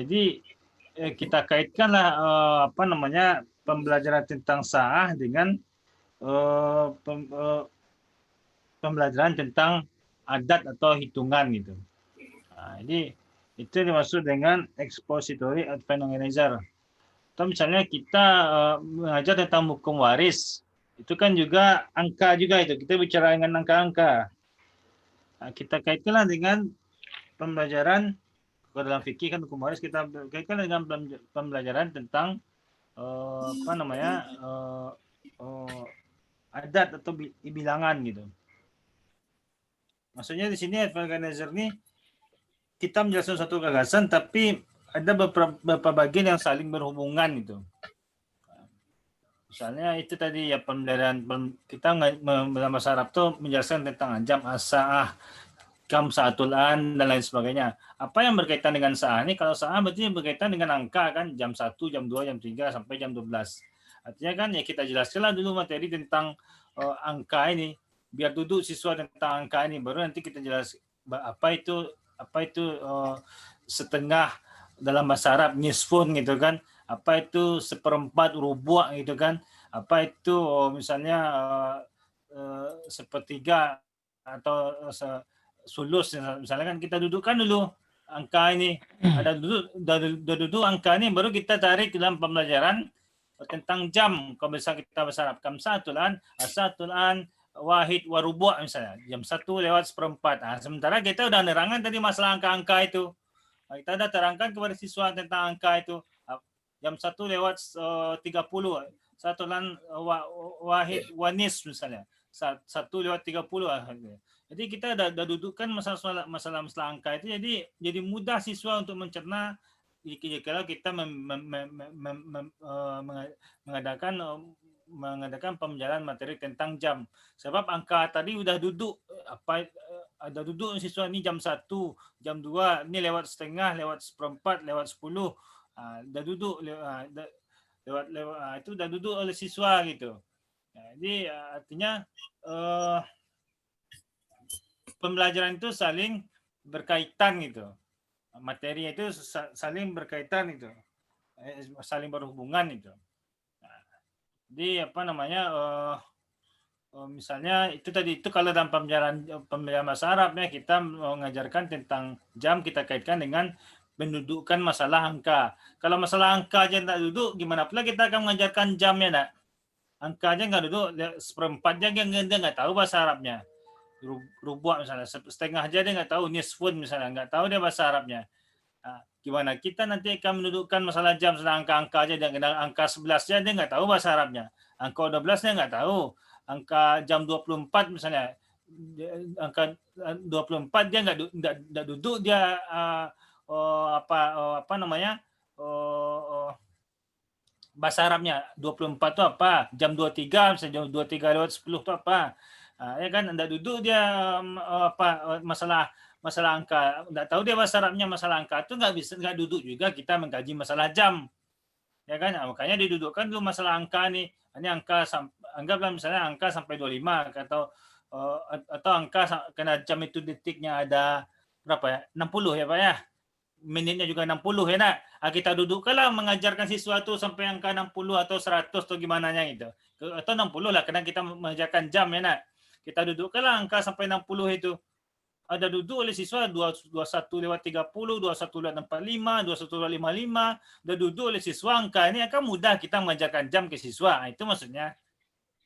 jadi kita kaitkanlah pembelajaran tentang saah dengan pembelajaran tentang adat atau hitungan gitu. Nah, jadi itu dimaksud dengan expository advance organizer. Atau misalnya kita mengajar tentang hukum waris, itu kan juga angka juga itu. Kita bicara dengan angka-angka. Nah, kita kaitkanlah dengan pembelajaran dalam fikih kan hukum waris, kita kaitkan dengan pembelajaran tentang adat atau bilangan gitu. Maksudnya di sini advance organizer ini kita menjelaskan satu gagasan tapi ada beberapa bagian yang saling berhubungan gitu. Misalnya itu tadi ya pembelajaran kita dalam bahasa Arab tuh menjelaskan tentang jam as-saah, kam saatul an dan lain sebagainya. Apa yang berkaitan dengan saah ini? Kalau saah berarti berkaitan dengan angka kan, jam 1, jam 2, jam 3 sampai jam 12. Artinya kan ya kita jelaskanlah dulu materi tentang angka ini. Biar duduk siswa tentang angka ini, baru nanti kita jelas apa itu setengah dalam bahasa Arab nisfun gitu kan, apa itu seperempat rubu' gitu kan, apa itu misalnya sepertiga atau sulus misalnya kan, kita dudukkan dulu angka ini, ada duduk angka ini, baru kita tarik dalam pembelajaran tentang jam. Kalau misalnya kita bahasa Arab kam saatul an, asatul an, wahid warubu' misalnya jam 1 lewat seperempat. Nah, sementara kita udah nerangkan tadi masalah angka-angka itu. Kita udah terangkan kepada siswa tentang angka itu. jam 1 lewat 30, satu lan wahid wanis misalnya, 1 lewat 30. Jadi kita dah dudukkan masalah angka itu, jadi mudah siswa untuk mencerna kalau kita mengadakan pembelajaran materi tentang jam. Sebab angka tadi udah duduk, ada duduk siswa ni jam 1, jam 2, ni lewat setengah, lewat seperempat, lewat 10. Dah duduk lewat itu dah duduk oleh siswa gitu. Jadi artinya pembelajaran itu saling berkaitan gitu. Materi itu saling berkaitan itu. Saling berhubungan itu. Jadi apa namanya misalnya itu tadi, itu kalau dalam pembelajaran bahasa Arab ya, kita mengajarkan tentang jam, kita kaitkan dengan mendudukkan masalah angka. Kalau masalah angka aja tidak duduk, gimana pula kita akan mengajarkan jam ya nak? Angka aja nggak duduk, seperempatnya dia nggak tahu bahasa Arabnya. Rubuh misalnya, setengah aja dia nggak tahu, nisfun misalnya, nggak tahu dia bahasa Arabnya. Gimana kita nanti akan mendudukkan masalah jam, sedang angka aja, dan angka 11 aja dia nggak tahu bahasa Arabnya. Angka 12 dia nggak tahu. Angka jam 24 misalnya, angka 24 dia nggak duduk dia apa namanya bahasa Arabnya. 24 itu apa? Jam 23 misalnya, jam 23 lewat 10 itu apa? Ya kan, enggak duduk dia masalah angka, enggak tahu dia bahasa Arabnya. Masalah angka itu enggak duduk juga kita mengkaji masalah jam. Ya kan? Makanya didudukkan dulu masalah angka nih. Ini angka, anggaplah misalnya angka sampai 25 atau angka karena jam itu detiknya ada berapa ya? 60 ya Pak ya. Menitnya juga 60 ya nak. Kita dudukkanlah mengajarkan siswa itu sampai angka 60 atau 100 atau gimana gitu. Atau 60 lah, karena kita mengajarkan jam ya nak. Kita dudukkanlah angka sampai 60 itu. Ada duduk oleh siswa 21 lewat 30, 21 lewat 45, 21 lewat 55. Ada duduk oleh siswa angka ini, akan mudah kita mengajarkan jam ke siswa. Itu maksudnya.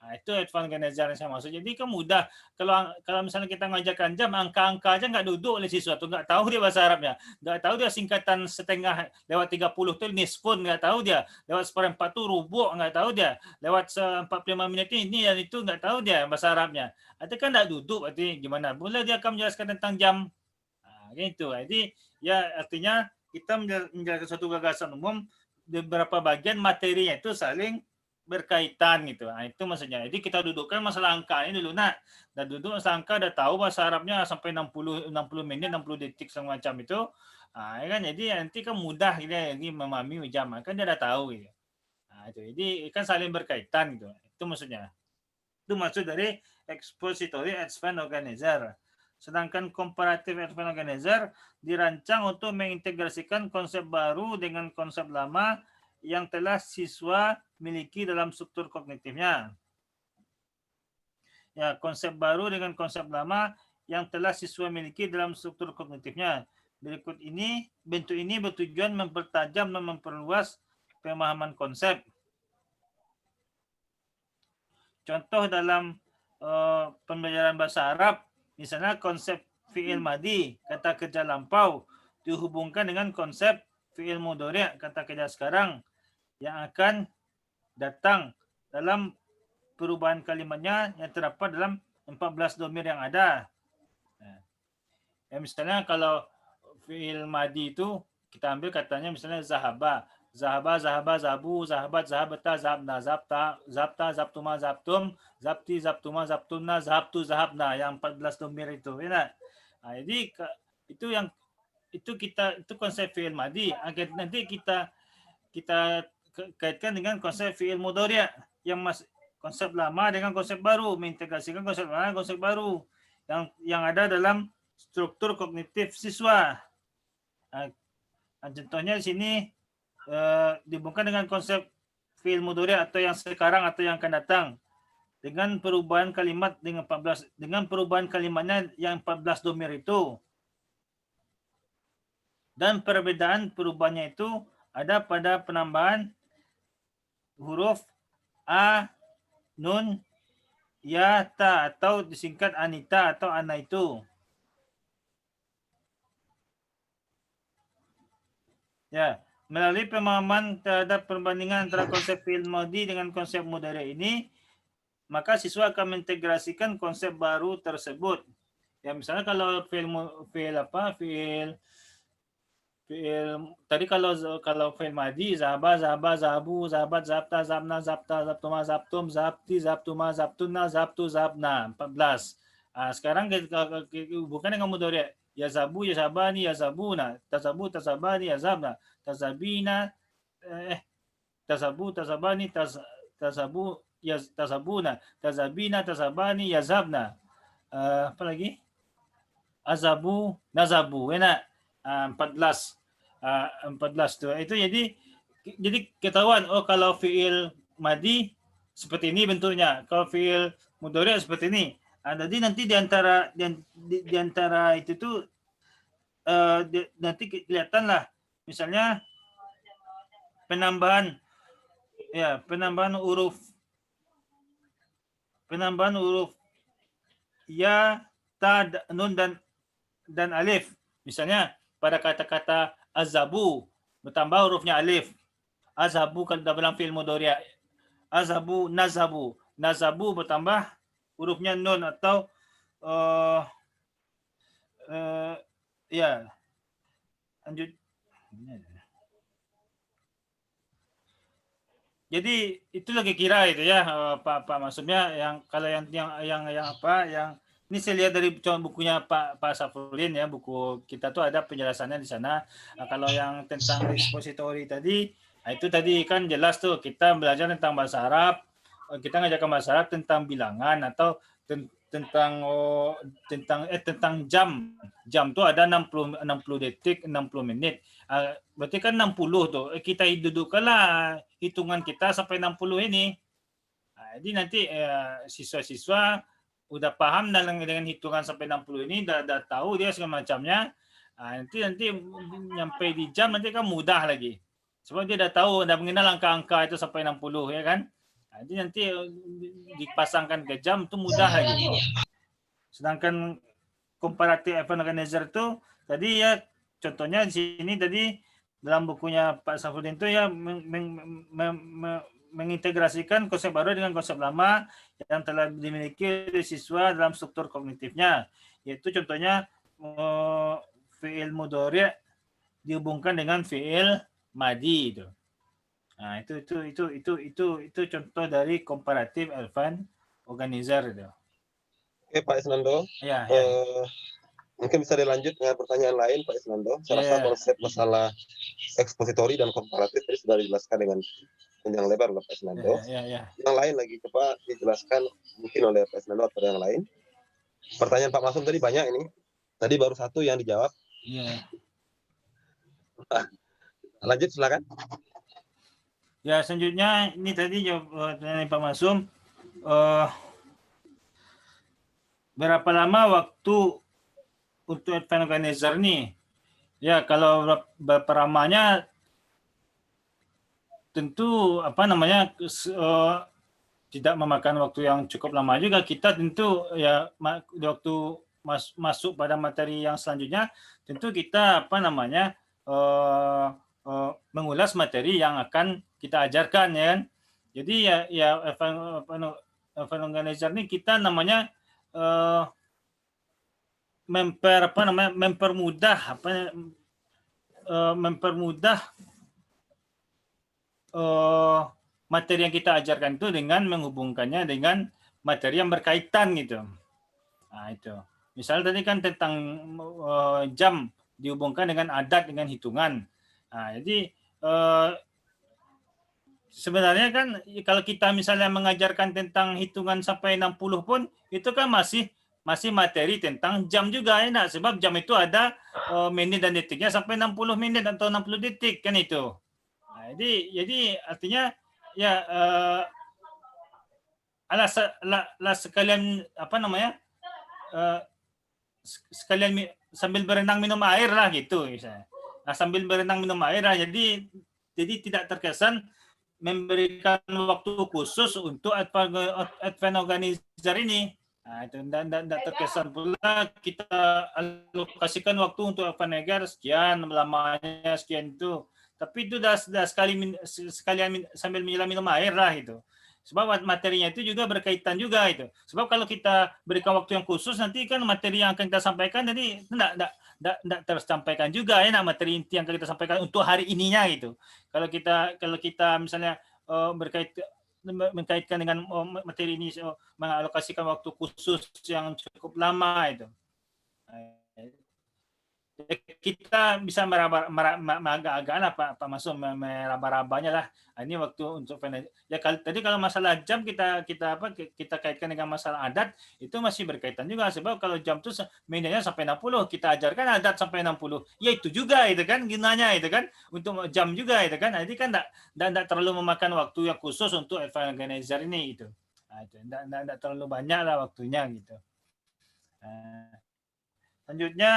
Itu advance organizer yang saya maksud. Jadi kan mudah. Kalau misalnya kita mengajarkan jam, angka-angka aja nggak duduk oleh siswa tuh, nggak tahu dia bahasa Arabnya, nggak tahu dia singkatan setengah lewat 30 tuh nisfun, nggak tahu dia, lewat seperempat tuh rubuh, nggak tahu dia, lewat 45 menit ini dan itu nggak tahu dia bahasa Arabnya. Itu kan nggak duduk, berarti gimana? Boleh dia akan menjelaskan tentang jam. Gitu. Jadi ya artinya kita menjelaskan suatu gagasan umum, beberapa bagian materinya itu saling berkaitan gitu. Itu maksudnya. Jadi kita dudukkan masalah angka ini dulu nak. Dan duduk masalah angka, udah tahu bahasa Arabnya sampai 60 menit, 60 detik semacam itu. Ya kan, jadi nanti kan mudah dia ini memahami jam, kan dia udah tahu gitu. Itu. Jadi kan saling berkaitan gitu. Itu maksudnya. Itu maksud dari expository advanced organizer. Sedangkan comparative advanced organizer dirancang untuk mengintegrasikan konsep baru dengan konsep lama yang telah siswa miliki dalam struktur kognitifnya. Ya, konsep baru dengan konsep lama yang telah siswa miliki dalam struktur kognitifnya. Berikut ini, bentuk ini bertujuan mempertajam dan memperluas pemahaman konsep. Contoh dalam pembelajaran bahasa Arab, misalnya konsep fi'il madi, kata kerja lampau, dihubungkan dengan konsep fi'il mudhari', kata kerja sekarang, yang akan datang dalam perubahan kalimatnya yang terdapat dalam 14 domir yang ada. Misalnya kalau fi'il madi itu kita ambil katanya misalnya zahaba, zahaba, zahaba, zahabu, zahabat, zahabata, zahabna, zabta, zabta, zabtuma, zabtum, zabti, zabtuma, zabtunna, zahabtu, zahabna, yang 14 domir itu. Ya. Jadi itu konsep fi'il madi. Nanti kita kaitkan dengan konsep fi'il mudhari' yang konsep lama dengan konsep baru, mengintegrasikan konsep lama dengan konsep baru yang ada dalam struktur kognitif siswa. Contohnya di sini dihubungkan dengan konsep fi'il mudhari' atau yang sekarang atau yang akan datang dengan perubahan kalimat dengan perubahan kalimatnya yang 14 domir itu. Dan perbedaan perubahannya itu ada pada penambahan huruf a, nun, ya, ta atau disingkat anita atau ana itu. Ya, melalui pemahaman terhadap perbandingan antara konsep fi'il madhi dengan konsep mudhari ini, maka siswa akan mengintegrasikan konsep baru tersebut. Ya misalnya kalau fi'il tadi kalau fi'il madhi zahaba, zahaba, zahabu, zahabat, zabta, zabna, zabta, zabtuma, zabtum, zabti, zabtuma, zabtuna, zabtu, zabna. 14. Sekarang kita hubungkan dengan mudhari. Yazabu, yazabani, yazabuna, tazabu, tazabani, yazabna, tazabina, tazabu, tazabani, tazabu, tazabuna, tazabina, tazabani, yazabna. Apa lagi? Azabu, nazabu, enak. 14. 14 tuh. Itu jadi ketahuan, oh kalau fiil madhi seperti ini bentuknya, kalau fiil mudhari seperti ini. Jadi nanti di antara itu tuh nanti kelihatan lah, misalnya penambahan huruf ya, ta, nun dan alif. Misalnya pada kata-kata azabu bertambah hurufnya alif. Azabu kalau dalam fi'il mudhari. Azabu, nazabu. Nazabu bertambah hurufnya nun atau ya. Lanjut. Jadi itu lagi kira itu ya, Pak maksudnya yang kalau yang ini saya lihat dari bukunya Pak Safrudin ya, buku kita tuh ada penjelasannya di sana. Kalau yang tentang repository tadi, itu tadi kan jelas tuh kita belajar tentang bahasa Arab, kita ngajarkan bahasa Arab tentang bilangan atau tentang jam. Jam tuh ada 60 detik, 60 menit. Berarti kan 60 tuh. Kita dudukkanlah hitungan kita sampai 60 ini. Jadi nanti siswa-siswa udah paham dengan hitungan sampai 60 ini, udah tahu dia segala macamnya. Nanti nyampe di jam nanti kan mudah lagi. Sebab dia udah tahu, udah mengenal angka-angka itu sampai 60 ya kan. Jadi nanti dipasangkan ke jam itu mudah lagi. Sedangkan comparative event organizer itu tadi ya contohnya di sini tadi dalam bukunya Pak Safrudin itu ya mengintegrasikan konsep baru dengan konsep lama yang telah dimiliki oleh siswa dalam struktur kognitifnya, yaitu contohnya fi'il mudhari dihubungkan dengan fi'il madhi itu. Nah, itu contoh dari comparative advanced organizer itu. Oke, Pak Isnando. Ya. Mungkin bisa dilanjut dengan pertanyaan lain, Pak Isnando. Saya rasa konsep masalah ekspositori dan komparatif tadi sudah dijelaskan dengan panjang lebar oleh Pak Isnando. Yang lain lagi coba dijelaskan mungkin oleh Pak Isnando atau yang lain. Pertanyaan Pak Masum tadi banyak ini. Tadi baru satu yang dijawab. Iya. Lanjut silakan. Ya, selanjutnya ini tadi jawab Pak Masum. Berapa lama waktu untuk advanced organizer nih? Ya, kalau berapa lamanya tentu tidak memakan waktu yang cukup lama juga. Kita tentu ya waktu masuk pada materi yang selanjutnya tentu kita mengulas materi yang akan kita ajarkan ya kan. Jadi ya advanced organizer ini kita mempermudah materi yang kita ajarkan itu dengan menghubungkannya dengan materi yang berkaitan gitu. Nah itu. Misalnya tadi kan tentang jam dihubungkan dengan adat, dengan hitungan. Nah, jadi sebenarnya kan kalau kita misalnya mengajarkan tentang hitungan sampai 60 pun itu kan masih materi tentang jam juga ya, sebab jam itu ada menit dan detiknya sampai 60 menit atau 60 detik kan itu. Nah, jadi artinya ya sekalian sekalian sambil berenang minum air lah gitu misalnya. Nah, sambil berenang minum air lah, jadi tidak terkesan memberikan waktu khusus untuk advanced organizer ini. Nah, itu tidak terkesan pula kita alokasikan waktu untuk advanced organizer sekian lamanya sekian itu. tapi itu dah sekalian sambil minum air lah itu. Sebab materinya itu juga berkaitan juga itu. Sebab kalau kita berikan waktu yang khusus, nanti kan materi yang akan kita sampaikan jadi tidak tersampaikan juga ya, materi inti yang akan kita sampaikan untuk hari ininya gitu. Kalau kita misalnya mengkaitkan dengan materi ini, mengalokasikan waktu khusus yang cukup lama itu. Kita bisa agak-agak lah Pak Masum, meraba-rabanya lah. Ini waktu untuk ya tadi kalau masalah jam kita kaitkan dengan masalah adat itu masih berkaitan juga, sebab kalau jam itu mainnya sampai 60, kita ajarkan adat sampai 60. Ya itu juga itu kan gunanya itu kan untuk jam juga itu kan. Jadi kan enggak terlalu memakan waktu yang khusus untuk event organizer ini itu. Nah, itu enggak terlalu banyak lah waktunya gitu. Selanjutnya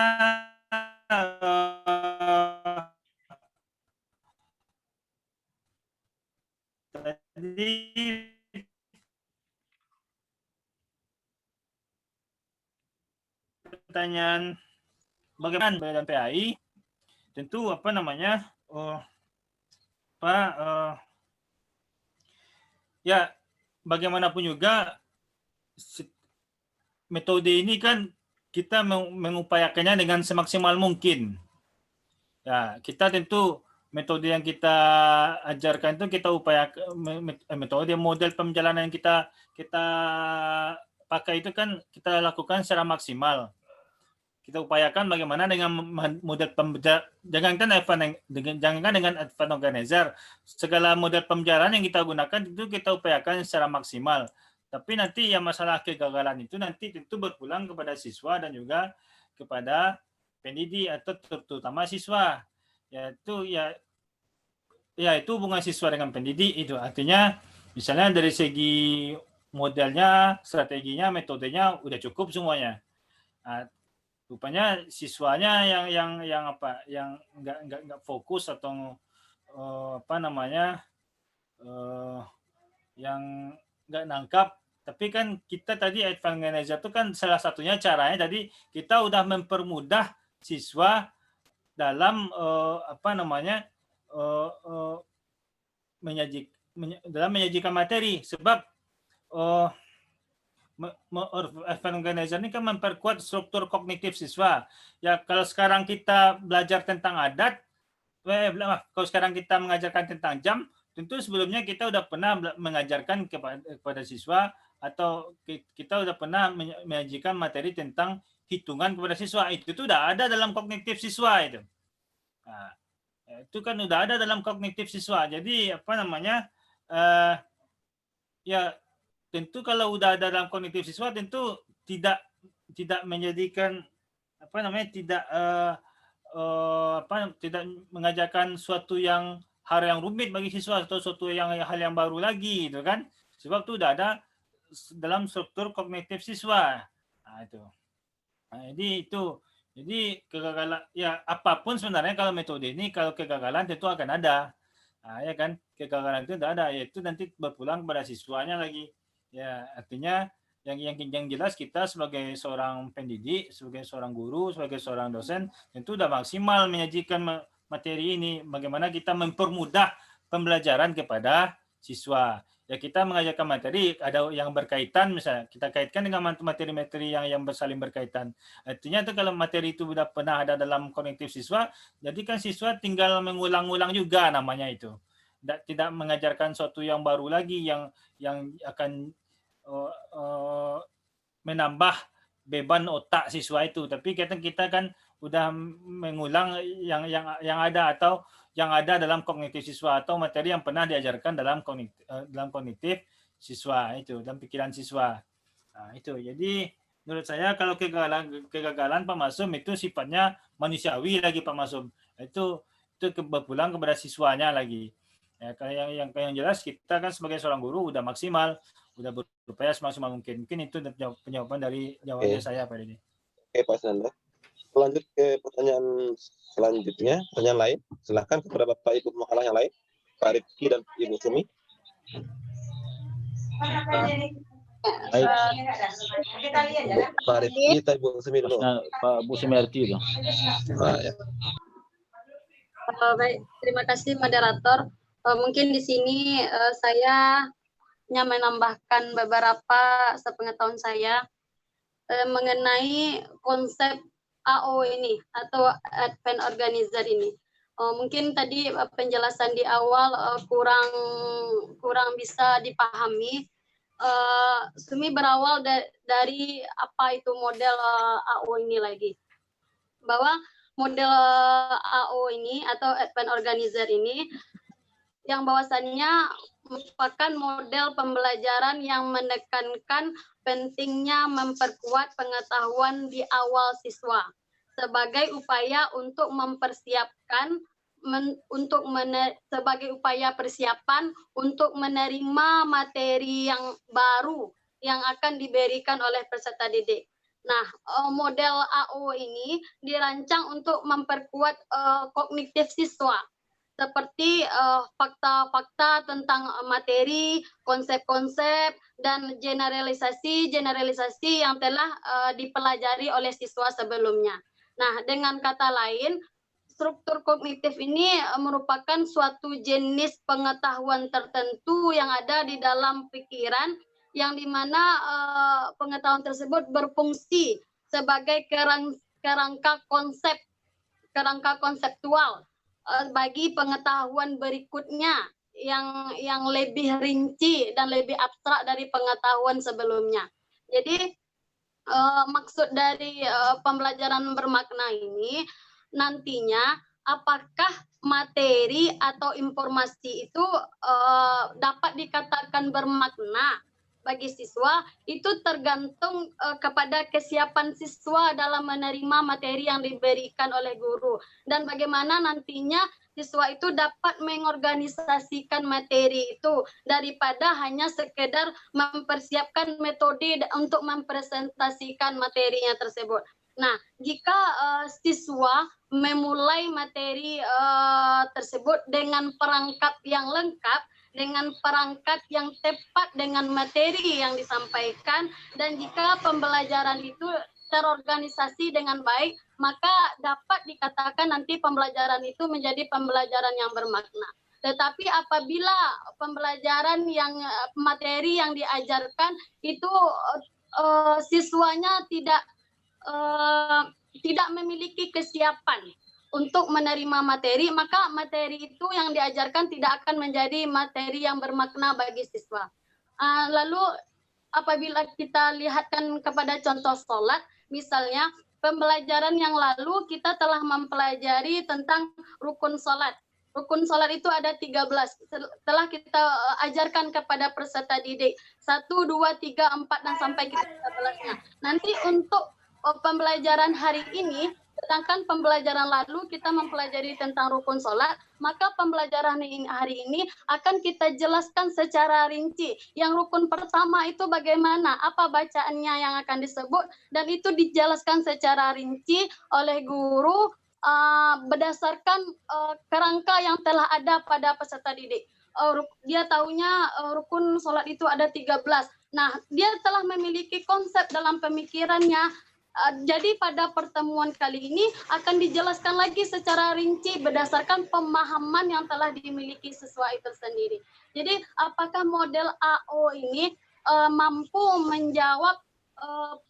tadi pertanyaan bagaimana dan PAI, tentu apa namanya ya bagaimanapun juga metode ini kan kita mengupayakannya dengan semaksimal mungkin. Ya, kita tentu metode yang kita ajarkan itu kita upayakan, metode model pemjalanan yang kita pakai itu kan kita lakukan secara maksimal. Kita upayakan bagaimana dengan model jangankan dengan event organizer, segala model pemjalanan yang kita gunakan itu kita upayakan secara maksimal. Tapi nanti yang masalah kegagalan itu nanti tentu berpulang kepada siswa dan juga kepada pendidik atau terutama siswa. Yaitu itu hubungan siswa dengan pendidik itu. Artinya misalnya dari segi modelnya, strateginya, metodenya udah cukup semuanya. Nah, rupanya siswanya yang nggak fokus atau yang nggak nangkap. Tapi kan kita tadi advance organizer itu kan salah satunya caranya tadi kita udah mempermudah siswa dalam menyajikan materi, sebab advance organizer ini kan memperkuat struktur kognitif siswa. Ya kalau sekarang kita belajar tentang adat, kalau sekarang kita mengajarkan tentang jam, tentu sebelumnya kita udah pernah mengajarkan kepada siswa atau kita udah pernah menyajikan materi tentang hitungan kepada siswa. Itu udah ada dalam kognitif siswa itu. Nah, itu kan udah ada dalam kognitif siswa. Jadi ya tentu kalau udah ada dalam kognitif siswa tentu tidak menjadikan tidak mengajarkan suatu hal yang rumit bagi siswa atau suatu hal yang baru lagi gitu kan, sebab itu udah ada dalam struktur kognitif siswa. Nah, itu. Nah, jadi kegagalan ya apapun sebenarnya kalau metode ini, kalau kegagalan tentu akan ada. Nah, ya kan, kegagalan itu tidak ada, yaitu nanti berpulang kepada siswanya lagi. Ya, artinya yang jelas kita sebagai seorang pendidik, sebagai seorang guru, sebagai seorang dosen tentu sudah maksimal menyajikan materi ini. Bagaimana kita mempermudah pembelajaran kepada siswa. Ya kita mengajarkan materi ada yang berkaitan, misalnya kita kaitkan dengan materi-materi yang saling berkaitan. Artinya itu kalau materi itu sudah pernah ada dalam kognitif siswa, jadi kan siswa tinggal mengulang-ulang juga namanya itu. Tidak mengajarkan sesuatu yang baru lagi yang akan menambah beban otak siswa itu. Tapi kita kan udah mengulang yang ada atau yang ada dalam kognitif siswa atau materi yang pernah diajarkan dalam kognitif siswa itu, dalam pikiran siswa. Nah, itu. Jadi menurut saya kalau kegagalan Pak Masum itu sifatnya manusiawi lagi Pak Masum. Itu berpulang kepada siswanya lagi. Ya, yang jelas kita kan sebagai seorang guru udah maksimal, udah berupaya semaksimal mungkin. Mungkin itu jawaban dari jawabannya saya Pak Didi. Oke Pak Sandra. Lanjut ke pertanyaan selanjutnya, pertanyaan lain. Silahkan kepada Bapak Ibu pemakalah yang lain, Pak Rifki dan Ibu Sumi. Baik. Pak Rifki atau Ibu Sumi dulu. Pak Bu Sumiarti itu. Nah, ya. Baik, terima kasih moderator. Mungkin di sini saya hanya menambahkan beberapa sepengetahuan saya mengenai konsep AO ini atau Advent Organizer ini. Mungkin tadi penjelasan di awal kurang bisa dipahami. Sumi berawal dari apa itu model AO ini lagi. Bahwa model AO ini atau Advent Organizer ini yang bahwasannya merupakan model pembelajaran yang menekankan pentingnya memperkuat pengetahuan di awal siswa sebagai upaya untuk mempersiapkan sebagai upaya persiapan untuk menerima materi yang baru yang akan diberikan oleh peserta didik. Nah, model AO ini dirancang untuk memperkuat kognitif siswa seperti fakta-fakta tentang materi, konsep-konsep, dan generalisasi yang telah dipelajari oleh siswa sebelumnya. Nah, dengan kata lain, struktur kognitif ini merupakan suatu jenis pengetahuan tertentu yang ada di dalam pikiran, yang dimana pengetahuan tersebut berfungsi sebagai kerangka konseptual bagi pengetahuan berikutnya yang lebih rinci dan lebih abstrak dari pengetahuan sebelumnya. Jadi maksud dari pembelajaran bermakna ini nantinya apakah materi atau informasi itu dapat dikatakan bermakna bagi siswa itu tergantung kepada kesiapan siswa dalam menerima materi yang diberikan oleh guru dan bagaimana nantinya siswa itu dapat mengorganisasikan materi itu daripada hanya sekedar mempersiapkan metode untuk mempresentasikan materinya tersebut. Nah, jika siswa memulai materi tersebut dengan perangkat yang lengkap, dengan perangkat yang tepat dengan materi yang disampaikan, dan jika pembelajaran itu terorganisasi dengan baik, maka dapat dikatakan nanti pembelajaran itu menjadi pembelajaran yang bermakna. Tetapi apabila pembelajaran yang materi yang diajarkan itu siswanya tidak memiliki kesiapan untuk menerima materi, maka materi itu yang diajarkan tidak akan menjadi materi yang bermakna bagi siswa. Lalu apabila kita lihatkan kepada contoh sholat, misalnya pembelajaran yang lalu kita telah mempelajari tentang rukun sholat. Rukun sholat itu ada 13. Setelah kita ajarkan kepada peserta didik 1, 2, 3, 4 dan sampai ke 13-nya. Nanti untuk pembelajaran hari ini, sedangkan pembelajaran lalu kita mempelajari tentang rukun sholat, maka pembelajaran hari ini akan kita jelaskan secara rinci. Yang rukun pertama itu bagaimana, apa bacaannya yang akan disebut, dan itu dijelaskan secara rinci oleh guru berdasarkan kerangka yang telah ada pada peserta didik. Dia tahunya rukun sholat itu ada 13. Nah, dia telah memiliki konsep dalam pemikirannya. Jadi pada pertemuan kali ini akan dijelaskan lagi secara rinci berdasarkan pemahaman yang telah dimiliki siswa itu sendiri. Jadi apakah model AO ini mampu menjawab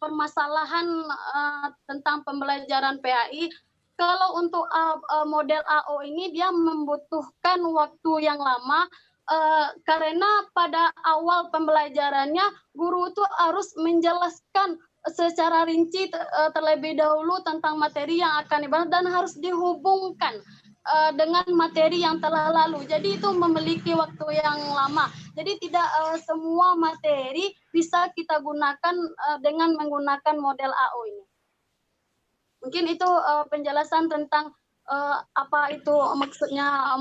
permasalahan tentang pembelajaran PAI? Kalau untuk model AO ini dia membutuhkan waktu yang lama karena pada awal pembelajarannya guru itu harus menjelaskan secara rinci terlebih dahulu tentang materi yang akan dibahas dan harus dihubungkan dengan materi yang telah lalu. Jadi itu memiliki waktu yang lama. Jadi tidak semua materi bisa kita gunakan dengan menggunakan model AO ini. Mungkin itu penjelasan tentang apa itu maksudnya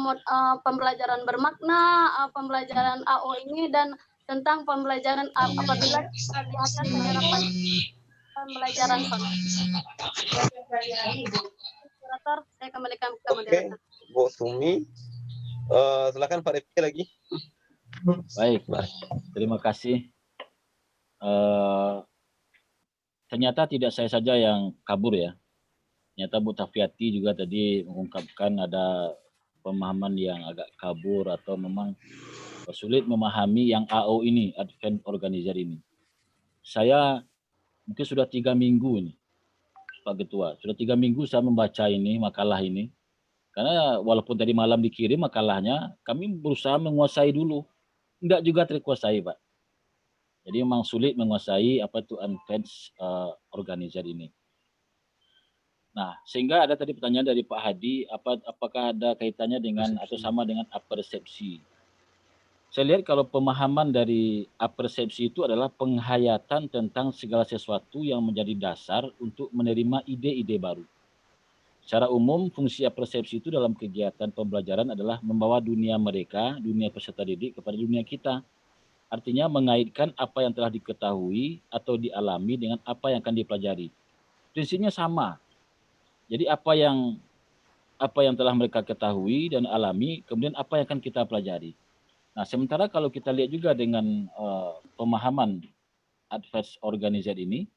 pembelajaran bermakna, pembelajaran AO ini, dan tentang pembelajaran apabila kita lihatkan penyerapan pembelajaran sholat. Moderator, saya kembalikan ke moderator. Oke, Bu Sumi. Silakan Pak Rifki lagi. Baik, terima kasih. Ternyata tidak saya saja yang kabur ya. Ternyata Bu Tafiati juga tadi mengungkapkan ada pemahaman yang agak kabur atau memang sulit memahami yang AO ini, Advent Organizer ini. Saya mungkin sudah 3 minggu ini, Pak Ketua. Sudah 3 minggu saya membaca ini, makalah ini. Karena walaupun tadi malam dikirim makalahnya, kami berusaha menguasai dulu. Enggak juga terkuasai, Pak. Jadi memang sulit menguasai apa itu Advent Organizer ini. Nah, sehingga ada tadi pertanyaan dari Pak Hadi, apakah ada kaitannya dengan atau sama dengan apersepsi? Saya lihat kalau pemahaman dari apersepsi itu adalah penghayatan tentang segala sesuatu yang menjadi dasar untuk menerima ide-ide baru. Secara umum, fungsi apersepsi itu dalam kegiatan pembelajaran adalah membawa dunia mereka, dunia peserta didik kepada dunia kita. Artinya mengaitkan apa yang telah diketahui atau dialami dengan apa yang akan dipelajari. Prinsipnya sama. Jadi apa yang telah mereka ketahui dan alami, kemudian apa yang akan kita pelajari. Nah, sementara kalau kita lihat juga dengan pemahaman Advent Organizer ini,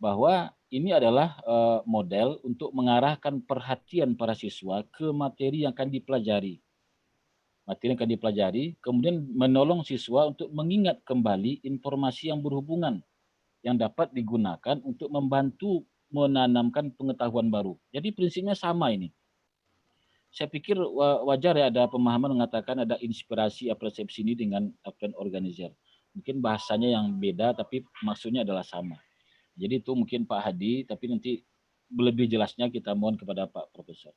bahwa ini adalah model untuk mengarahkan perhatian para siswa ke materi yang akan dipelajari. Materi yang akan dipelajari, kemudian menolong siswa untuk mengingat kembali informasi yang berhubungan, yang dapat digunakan untuk membantu menanamkan pengetahuan baru. Jadi prinsipnya sama ini. Saya pikir wajar ya ada pemahaman mengatakan ada inspirasi apersepsi ini dengan Advent Organizer. Mungkin bahasanya yang beda tapi maksudnya adalah sama. Jadi itu mungkin Pak Hadi, tapi nanti lebih jelasnya kita mohon kepada Pak Profesor.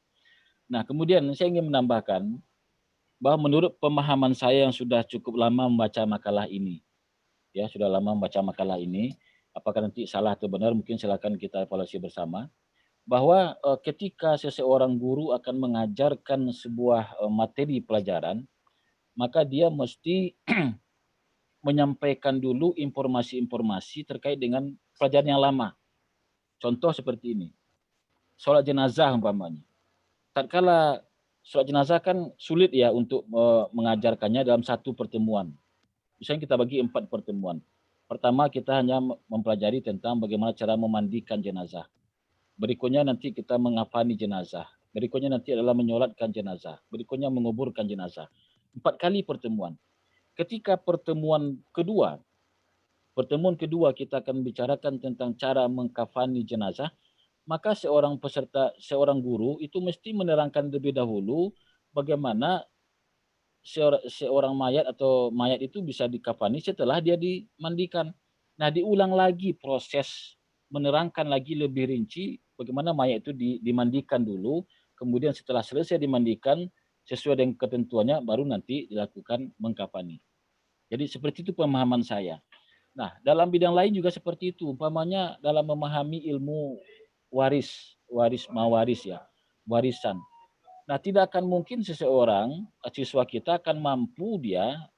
Nah, kemudian saya ingin menambahkan bahwa menurut pemahaman saya yang sudah cukup lama membaca makalah ini, ya sudah lama membaca makalah ini, apakah nanti salah atau benar mungkin silakan kita evaluasi bersama, bahwa ketika seseorang guru akan mengajarkan sebuah materi pelajaran, maka dia mesti menyampaikan dulu informasi-informasi terkait dengan pelajaran yang lama. Contoh seperti ini, sholat jenazah umpamanya. Tatkala sholat jenazah kan sulit ya untuk mengajarkannya dalam satu pertemuan. Misalnya kita bagi 4 pertemuan. Pertama kita hanya mempelajari tentang bagaimana cara memandikan jenazah. Berikutnya nanti kita menghafani jenazah. Berikutnya nanti adalah menyolatkan jenazah. Berikutnya menguburkan jenazah. 4 kali pertemuan. Ketika pertemuan kedua kita akan bicarakan tentang cara mengkafani jenazah, maka seorang guru itu mesti menerangkan lebih dahulu bagaimana seorang mayat atau mayat itu bisa dikafani setelah dia dimandikan. Nah, diulang lagi proses menerangkan lagi lebih rinci bagaimana mayat itu dimandikan dulu, kemudian setelah selesai dimandikan sesuai dengan ketentuannya baru nanti dilakukan mengkafani. Jadi seperti itu pemahaman saya. Nah, dalam bidang lain juga seperti itu, umpamanya dalam memahami ilmu warisan. Nah, tidak akan mungkin siswa kita akan mampu dia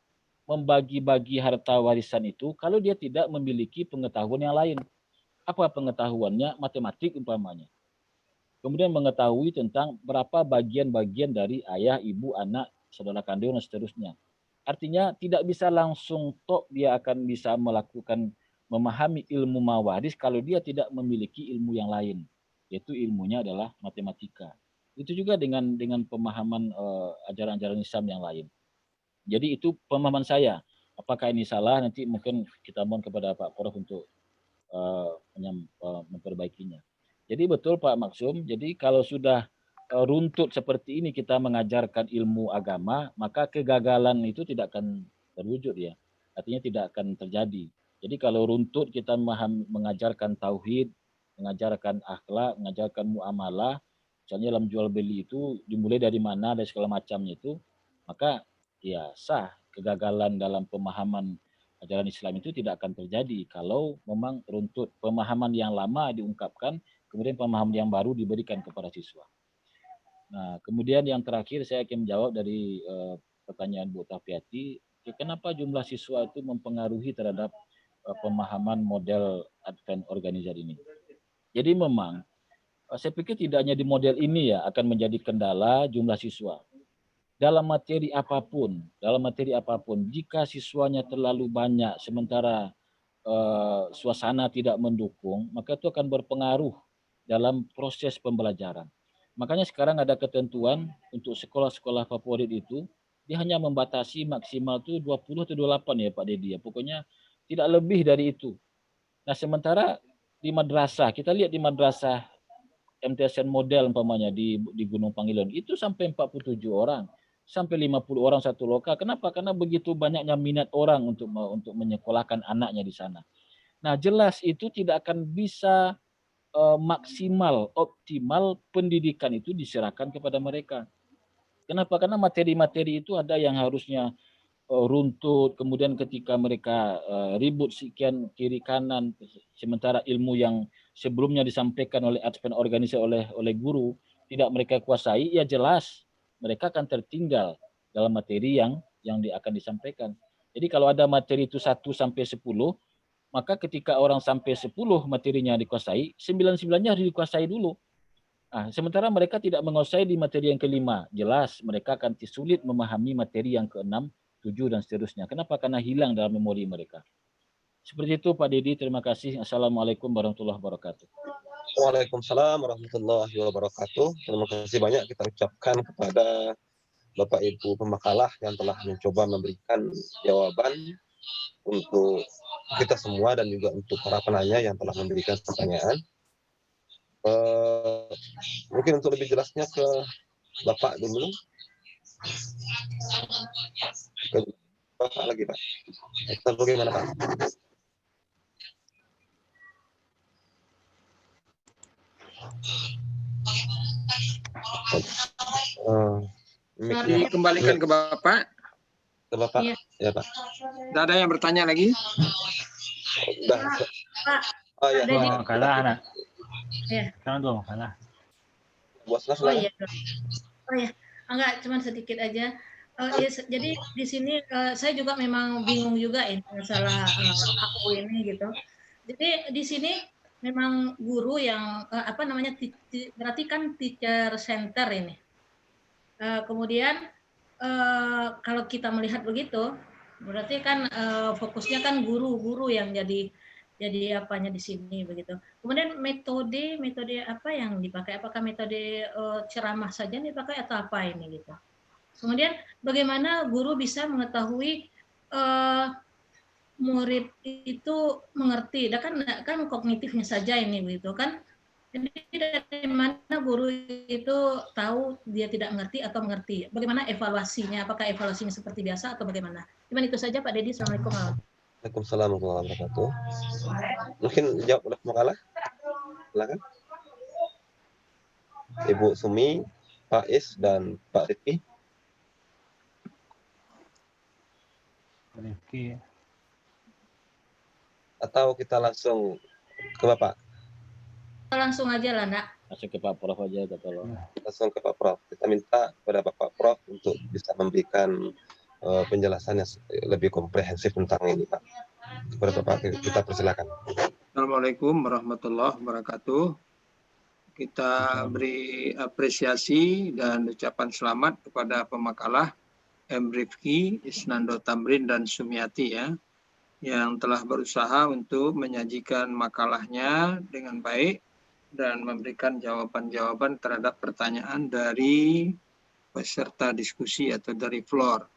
membagi-bagi harta warisan itu kalau dia tidak memiliki pengetahuan yang lain. Apa pengetahuannya? Matematik umpamanya. Kemudian mengetahui tentang berapa bagian-bagian dari ayah, ibu, anak, saudara kandung, dan seterusnya. Artinya tidak bisa langsung dia akan bisa memahami ilmu mawaris kalau dia tidak memiliki ilmu yang lain, yaitu ilmunya adalah matematika. Itu juga dengan pemahaman ajaran-ajaran Islam yang lain. Jadi itu pemahaman saya. Apakah ini salah? Nanti mungkin kita mohon kepada Pak Prof untuk memperbaikinya. Jadi betul Pak Maksum. Jadi kalau sudah runtut seperti ini kita mengajarkan ilmu agama, maka kegagalan itu tidak akan terwujud ya. Artinya tidak akan terjadi. Jadi kalau runtut kita mengajarkan tauhid, mengajarkan akhlak, mengajarkan muamalah, misalnya dalam jual beli itu dimulai dari mana dan segala macamnya itu, maka ya sah. Kegagalan dalam pemahaman ajaran Islam itu tidak akan terjadi kalau memang runtut pemahaman yang lama diungkapkan, kemudian pemahaman yang baru diberikan kepada siswa. Nah, kemudian yang terakhir saya akan menjawab dari pertanyaan Bu Tafiati, kenapa jumlah siswa itu mempengaruhi terhadap pemahaman model Advent Organizer ini. Jadi memang saya pikir tidak hanya di model ini ya akan menjadi kendala jumlah siswa. Dalam materi apapun, jika siswanya terlalu banyak sementara suasana tidak mendukung, maka itu akan berpengaruh dalam proses pembelajaran. Makanya sekarang ada ketentuan untuk sekolah-sekolah favorit itu, dia hanya membatasi maksimal tuh 20 atau 28 ya Pak Dedi ya. Pokoknya tidak lebih dari itu. Nah sementara di madrasah, kita lihat di madrasah MTSN model umpamanya di Gunung Pangilon, itu sampai 47 orang, sampai 50 orang satu lokal. Kenapa? Karena begitu banyaknya minat orang untuk menyekolahkan anaknya di sana. Nah jelas itu tidak akan bisa maksimal, optimal pendidikan itu diserahkan kepada mereka. Kenapa? Karena materi-materi itu ada yang harusnya runtut, kemudian ketika mereka ribut sekian kiri kanan, sementara ilmu yang sebelumnya disampaikan oleh advent organisasi oleh guru tidak mereka kuasai, ya jelas mereka akan tertinggal dalam materi yang akan disampaikan. Jadi kalau ada materi itu 1 sampai 10, maka ketika orang sampai 10 materinya dikuasai, 9-9-nya harus dikuasai dulu. Nah, sementara mereka tidak menguasai di materi yang kelima, jelas mereka akan sulit memahami materi yang keenam, 7 dan seterusnya. Kenapa? Karena hilang dalam memori mereka. Seperti itu Pak Dedi, terima kasih. Assalamualaikum warahmatullahi wabarakatuh. Waalaikumsalam warahmatullahi wabarakatuh. Terima kasih banyak kita ucapkan kepada Bapak Ibu pemakalah yang telah mencoba memberikan jawaban untuk kita semua dan juga untuk para penanya yang telah memberikan pertanyaan. Mungkin untuk lebih jelasnya ke Bapak dulu. Ke Bapak lagi Pak. Kita bagaimana Pak? Dikembalikan ke Bapak. Ke Bapak. Iya. Ya Pak. Tidak ada yang bertanya lagi? Sudah. Pak. Oh ya. Dua makalah anak. Ya. Sekarang 2 makalah. Buat Oh iya. Oh ya. Enggak, cuma sedikit aja. Ya, jadi di sini saya juga memang bingung juga ini masalah aku ini gitu. Jadi di sini memang guru yang berarti kan teacher center ini. Kemudian kalau kita melihat begitu, berarti kan fokusnya kan guru-guru yang jadi apanya di sini begitu. Kemudian metode apa yang dipakai? Apakah metode ceramah saja dipakai atau apa ini gitu? Kemudian bagaimana guru bisa mengetahui murid itu mengerti? Kan kognitifnya saja ini begitu kan? Jadi dari mana guru itu tahu dia tidak mengerti atau mengerti? Bagaimana evaluasinya? Apakah evaluasinya seperti biasa atau bagaimana? Cuman itu saja Pak Dedi. Assalamualaikum. Waalaikumsalam warahmatullahi wabarakatuh. Mungkin jawab oleh pemakalah. Silakan. Ibu Sumi, Pak Is dan Pak Rifki. Atau kita langsung ke Bapak? Langsung aja lah, Nak. Langsung ke Pak Prof aja, tolong. Langsung ke Pak Prof. Kita minta kepada Bapak Prof untuk bisa memberikan penjelasan yang lebih komprehensif tentang ini, Pak. Kepada Bapak kita persilakan. Assalamualaikum warahmatullahi wabarakatuh. Kita beri apresiasi dan ucapan selamat kepada pemakalah M. Rifki, Isnando Tamrin, dan Sumiati ya, yang telah berusaha untuk menyajikan makalahnya dengan baik dan memberikan jawaban-jawaban terhadap pertanyaan dari peserta diskusi atau dari floor.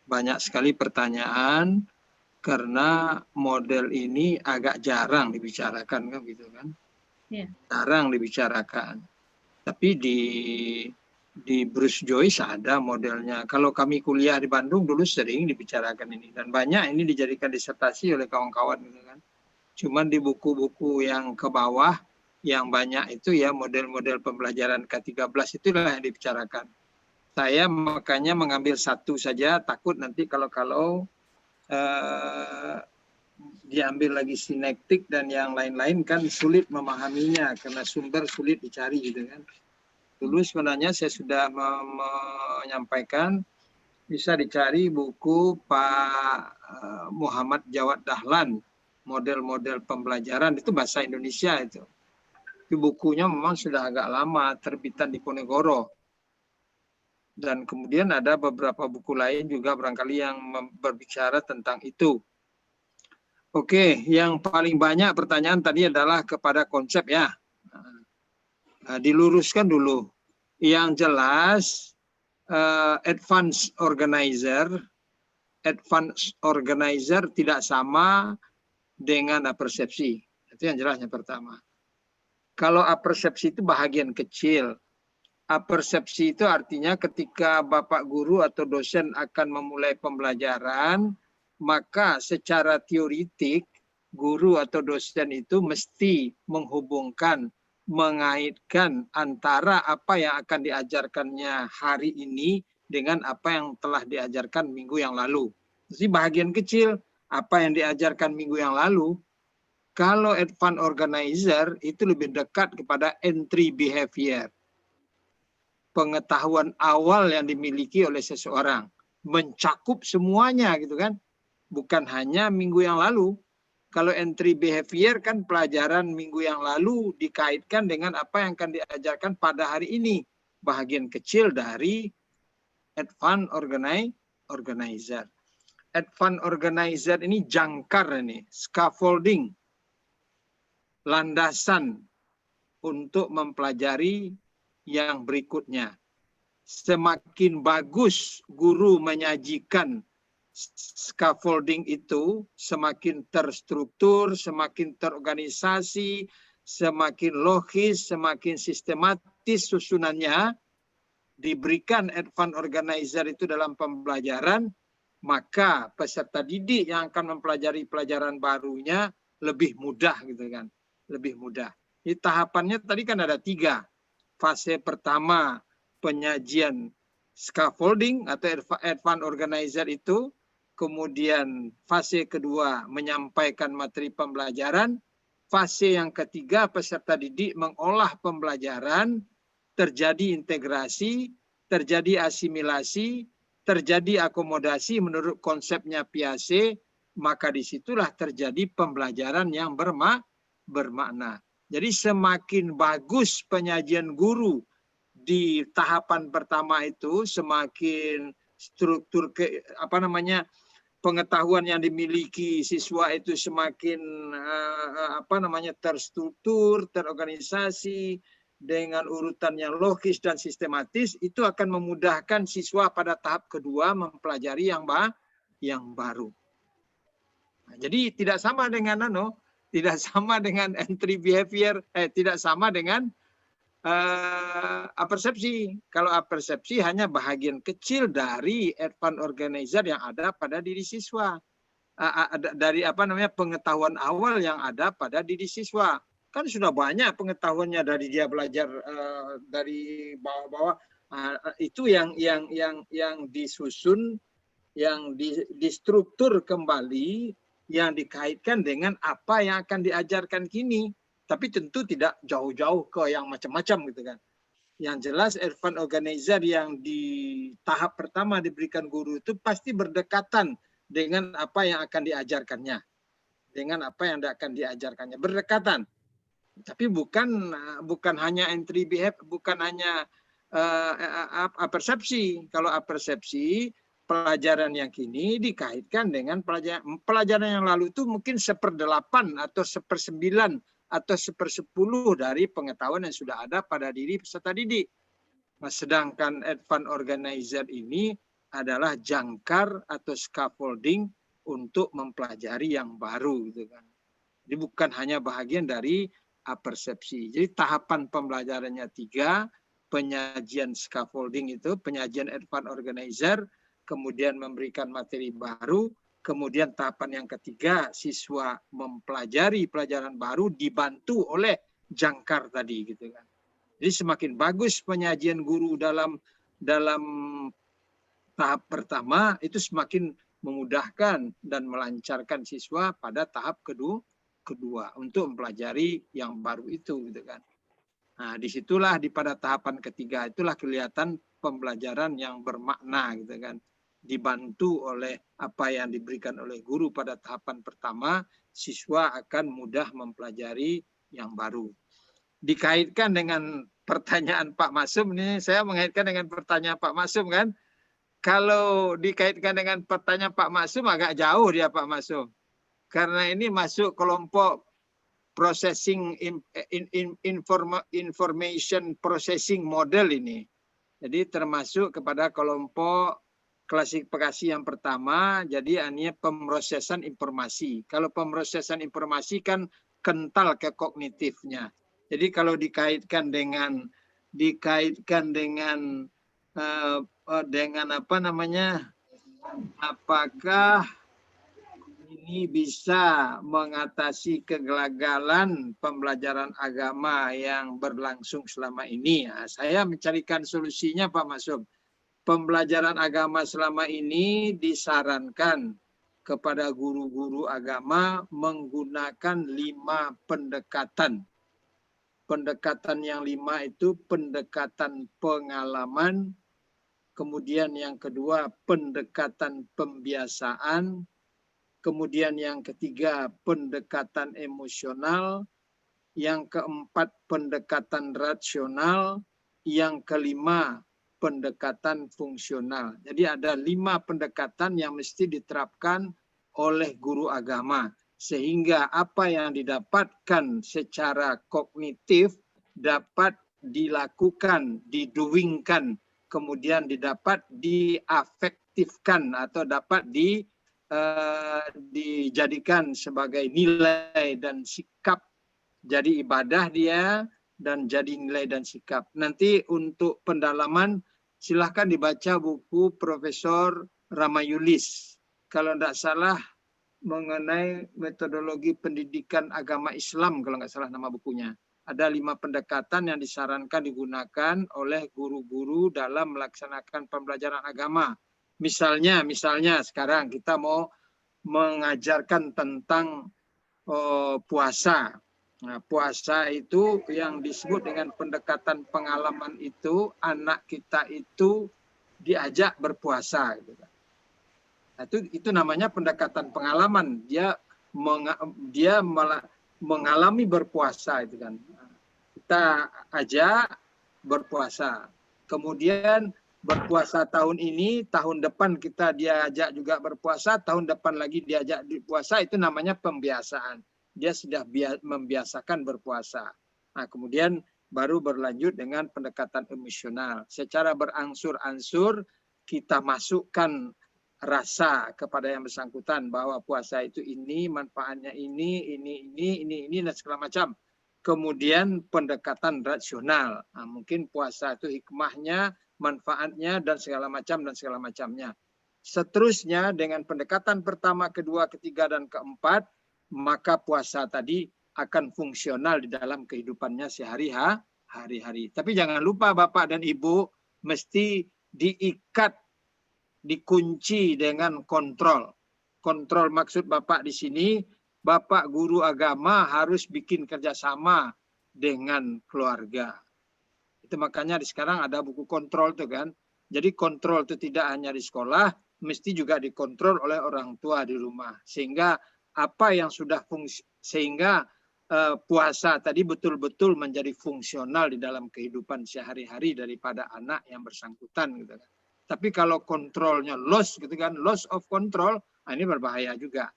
Banyak sekali pertanyaan karena model ini agak jarang dibicarakan kan gitu kan. Yeah. Jarang dibicarakan. Tapi di Bruce Joyce ada modelnya. Kalau kami kuliah di Bandung dulu sering dibicarakan ini dan banyak ini dijadikan disertasi oleh kawan-kawan gitu kan. Cuman di buku-buku yang ke bawah yang banyak itu ya model-model pembelajaran K13 itulah yang dibicarakan. Saya makanya mengambil satu saja, takut nanti kalau diambil lagi sinektik dan yang lain-lain kan sulit memahaminya karena sumber sulit dicari gitu kan. Dulu sebenarnya saya sudah menyampaikan bisa dicari buku Pak Muhammad Jawad Dahlan, model-model pembelajaran itu bahasa Indonesia itu. Tapi bukunya memang sudah agak lama, terbitan di Ponegoro. Dan kemudian ada beberapa buku lain juga barangkali yang berbicara tentang itu. Oke, yang paling banyak pertanyaan tadi adalah kepada konsep ya. Diluruskan dulu. Yang jelas advanced organizer tidak sama dengan apersepsi. Itu yang jelas yang pertama. Kalau apersepsi itu bahagian kecil. Apersepsi itu artinya ketika Bapak guru atau dosen akan memulai pembelajaran, maka secara teoritik guru atau dosen itu mesti menghubungkan, mengaitkan antara apa yang akan diajarkannya hari ini dengan apa yang telah diajarkan minggu yang lalu. Jadi bahagian kecil apa yang diajarkan minggu yang lalu. Kalau advanced organizer itu lebih dekat kepada entry behavior. Pengetahuan awal yang dimiliki oleh seseorang. Mencakup semuanya gitu kan. Bukan hanya minggu yang lalu. Kalau entry behavior kan pelajaran minggu yang lalu dikaitkan dengan apa yang akan diajarkan pada hari ini. Bahagian kecil dari advanced organizer. Advanced organizer ini jangkar ini, scaffolding. Landasan untuk mempelajari yang berikutnya. Semakin bagus guru menyajikan scaffolding itu, semakin terstruktur, semakin terorganisasi, semakin logis, semakin sistematis susunannya, diberikan advanced organizer itu dalam pembelajaran, maka peserta didik yang akan mempelajari pelajaran barunya lebih mudah gitu kan. Lebih mudah. Di tahapannya tadi kan ada 3. Fase pertama penyajian scaffolding atau advanced organizer itu. Kemudian fase kedua menyampaikan materi pembelajaran. Fase yang ketiga peserta didik mengolah pembelajaran. Terjadi integrasi, terjadi asimilasi, terjadi akomodasi menurut konsepnya Piaget. Maka disitulah terjadi pembelajaran yang bermakna. Jadi semakin bagus penyajian guru di tahapan pertama itu, semakin struktur pengetahuan yang dimiliki siswa itu semakin terstruktur, terorganisasi dengan urutan yang logis dan sistematis, itu akan memudahkan siswa pada tahap kedua mempelajari yang baru. Nah, jadi tidak sama dengan entry behavior, tidak sama dengan apersepsi. Kalau apersepsi hanya bahagian kecil dari advanced organizer yang ada pada diri siswa. Dari pengetahuan awal yang ada pada diri siswa. Kan sudah banyak pengetahuannya dari dia belajar dari bawah-bawah. Itu yang disusun, yang distruktur kembali, yang dikaitkan dengan apa yang akan diajarkan kini. Tapi tentu tidak jauh-jauh ke yang macam-macam gitu kan. Yang jelas advanced organizer yang di tahap pertama diberikan guru itu pasti berdekatan dengan apa yang akan diajarkannya. Dengan apa yang akan diajarkannya. Berdekatan. Tapi bukan hanya entry behavior, bukan hanya apersepsi. Kalau apersepsi, pelajaran yang kini dikaitkan dengan pelajaran yang lalu itu mungkin 1/8 atau 1/9 atau 1/10 dari pengetahuan yang sudah ada pada diri peserta didik. Nah, sedangkan advanced organizer ini adalah jangkar atau scaffolding untuk mempelajari yang baru gitu kan. Jadi bukan hanya bahagian dari apersepsi. Jadi tahapan pembelajarannya 3, penyajian scaffolding itu, penyajian advanced organizer, kemudian memberikan materi baru, kemudian tahapan yang ketiga siswa mempelajari pelajaran baru dibantu oleh jangkar tadi gitu kan. Jadi semakin bagus penyajian guru dalam tahap pertama itu semakin memudahkan dan melancarkan siswa pada tahap kedua untuk mempelajari yang baru itu gitu kan. Nah, disitulah pada tahapan ketiga itulah kelihatan pembelajaran yang bermakna gitu kan. Dibantu oleh apa yang diberikan oleh guru pada tahapan pertama, siswa akan mudah mempelajari yang baru. Dikaitkan dengan pertanyaan Pak Masum, ini saya mengaitkan dengan pertanyaan Pak Masum kan. Kalau dikaitkan dengan pertanyaan Pak Masum agak jauh dia Pak Masum. Karena ini masuk kelompok processing information processing model ini. Jadi termasuk kepada kelompok klasifikasi yang pertama, jadi ini pemrosesan informasi. Kalau pemrosesan informasi kan kental ke kognitifnya. Jadi kalau dikaitkan dengan apa namanya, apakah ini bisa mengatasi kegagalan pembelajaran agama yang berlangsung selama ini? Nah, saya mencarikan solusinya, Pak Masum. Pembelajaran agama selama ini disarankan kepada guru-guru agama menggunakan 5 pendekatan. Pendekatan yang 5 itu pendekatan pengalaman, kemudian yang kedua pendekatan pembiasaan, kemudian yang ketiga pendekatan emosional, yang keempat pendekatan rasional, yang kelima pendekatan fungsional. Jadi ada 5 pendekatan yang mesti diterapkan oleh guru agama. Sehingga apa yang didapatkan secara kognitif dapat dilakukan, didoingkan, kemudian didapat diafektifkan atau dapat dijadikan sebagai nilai dan sikap. Jadi ibadah dia dan jadi nilai dan sikap. Nanti untuk pendalaman silahkan dibaca buku Profesor Ramayulis. Kalau tidak salah mengenai metodologi pendidikan agama Islam, kalau nggak salah nama bukunya. Ada 5 pendekatan yang disarankan digunakan oleh guru-guru dalam melaksanakan pembelajaran agama. Misalnya sekarang kita mau mengajarkan tentang puasa. Nah, puasa itu yang disebut dengan pendekatan pengalaman itu anak kita itu diajak berpuasa. Gitu. Nah, itu namanya pendekatan pengalaman. Dia mengalami berpuasa itu kan. Kita ajak berpuasa. Kemudian berpuasa tahun ini, tahun depan kita diajak juga berpuasa, tahun depan lagi diajak berpuasa, itu namanya pembiasaan. Dia sudah membiasakan berpuasa. Nah, kemudian baru berlanjut dengan pendekatan emosional. Secara berangsur-angsur kita masukkan rasa kepada yang bersangkutan bahwa puasa itu ini, manfaatnya ini, dan segala macam. Kemudian pendekatan rasional. Nah, mungkin puasa itu hikmahnya, manfaatnya, dan segala macamnya. Seterusnya dengan pendekatan pertama, kedua, ketiga, dan keempat, maka puasa tadi akan fungsional di dalam kehidupannya sehari-hari. Tapi jangan lupa Bapak dan Ibu mesti diikat, dikunci dengan kontrol. Kontrol maksud Bapak di sini, Bapak guru agama harus bikin kerjasama dengan keluarga. Itu makanya sekarang ada buku kontrol tuh kan. Jadi kontrol itu tidak hanya di sekolah, mesti juga dikontrol oleh orang tua di rumah. Sehingga apa yang sudah puasa tadi betul-betul menjadi fungsional di dalam kehidupan sehari-hari daripada anak yang bersangkutan gitu kan. Tapi kalau kontrolnya loss gitu kan, loss of control, ini berbahaya juga.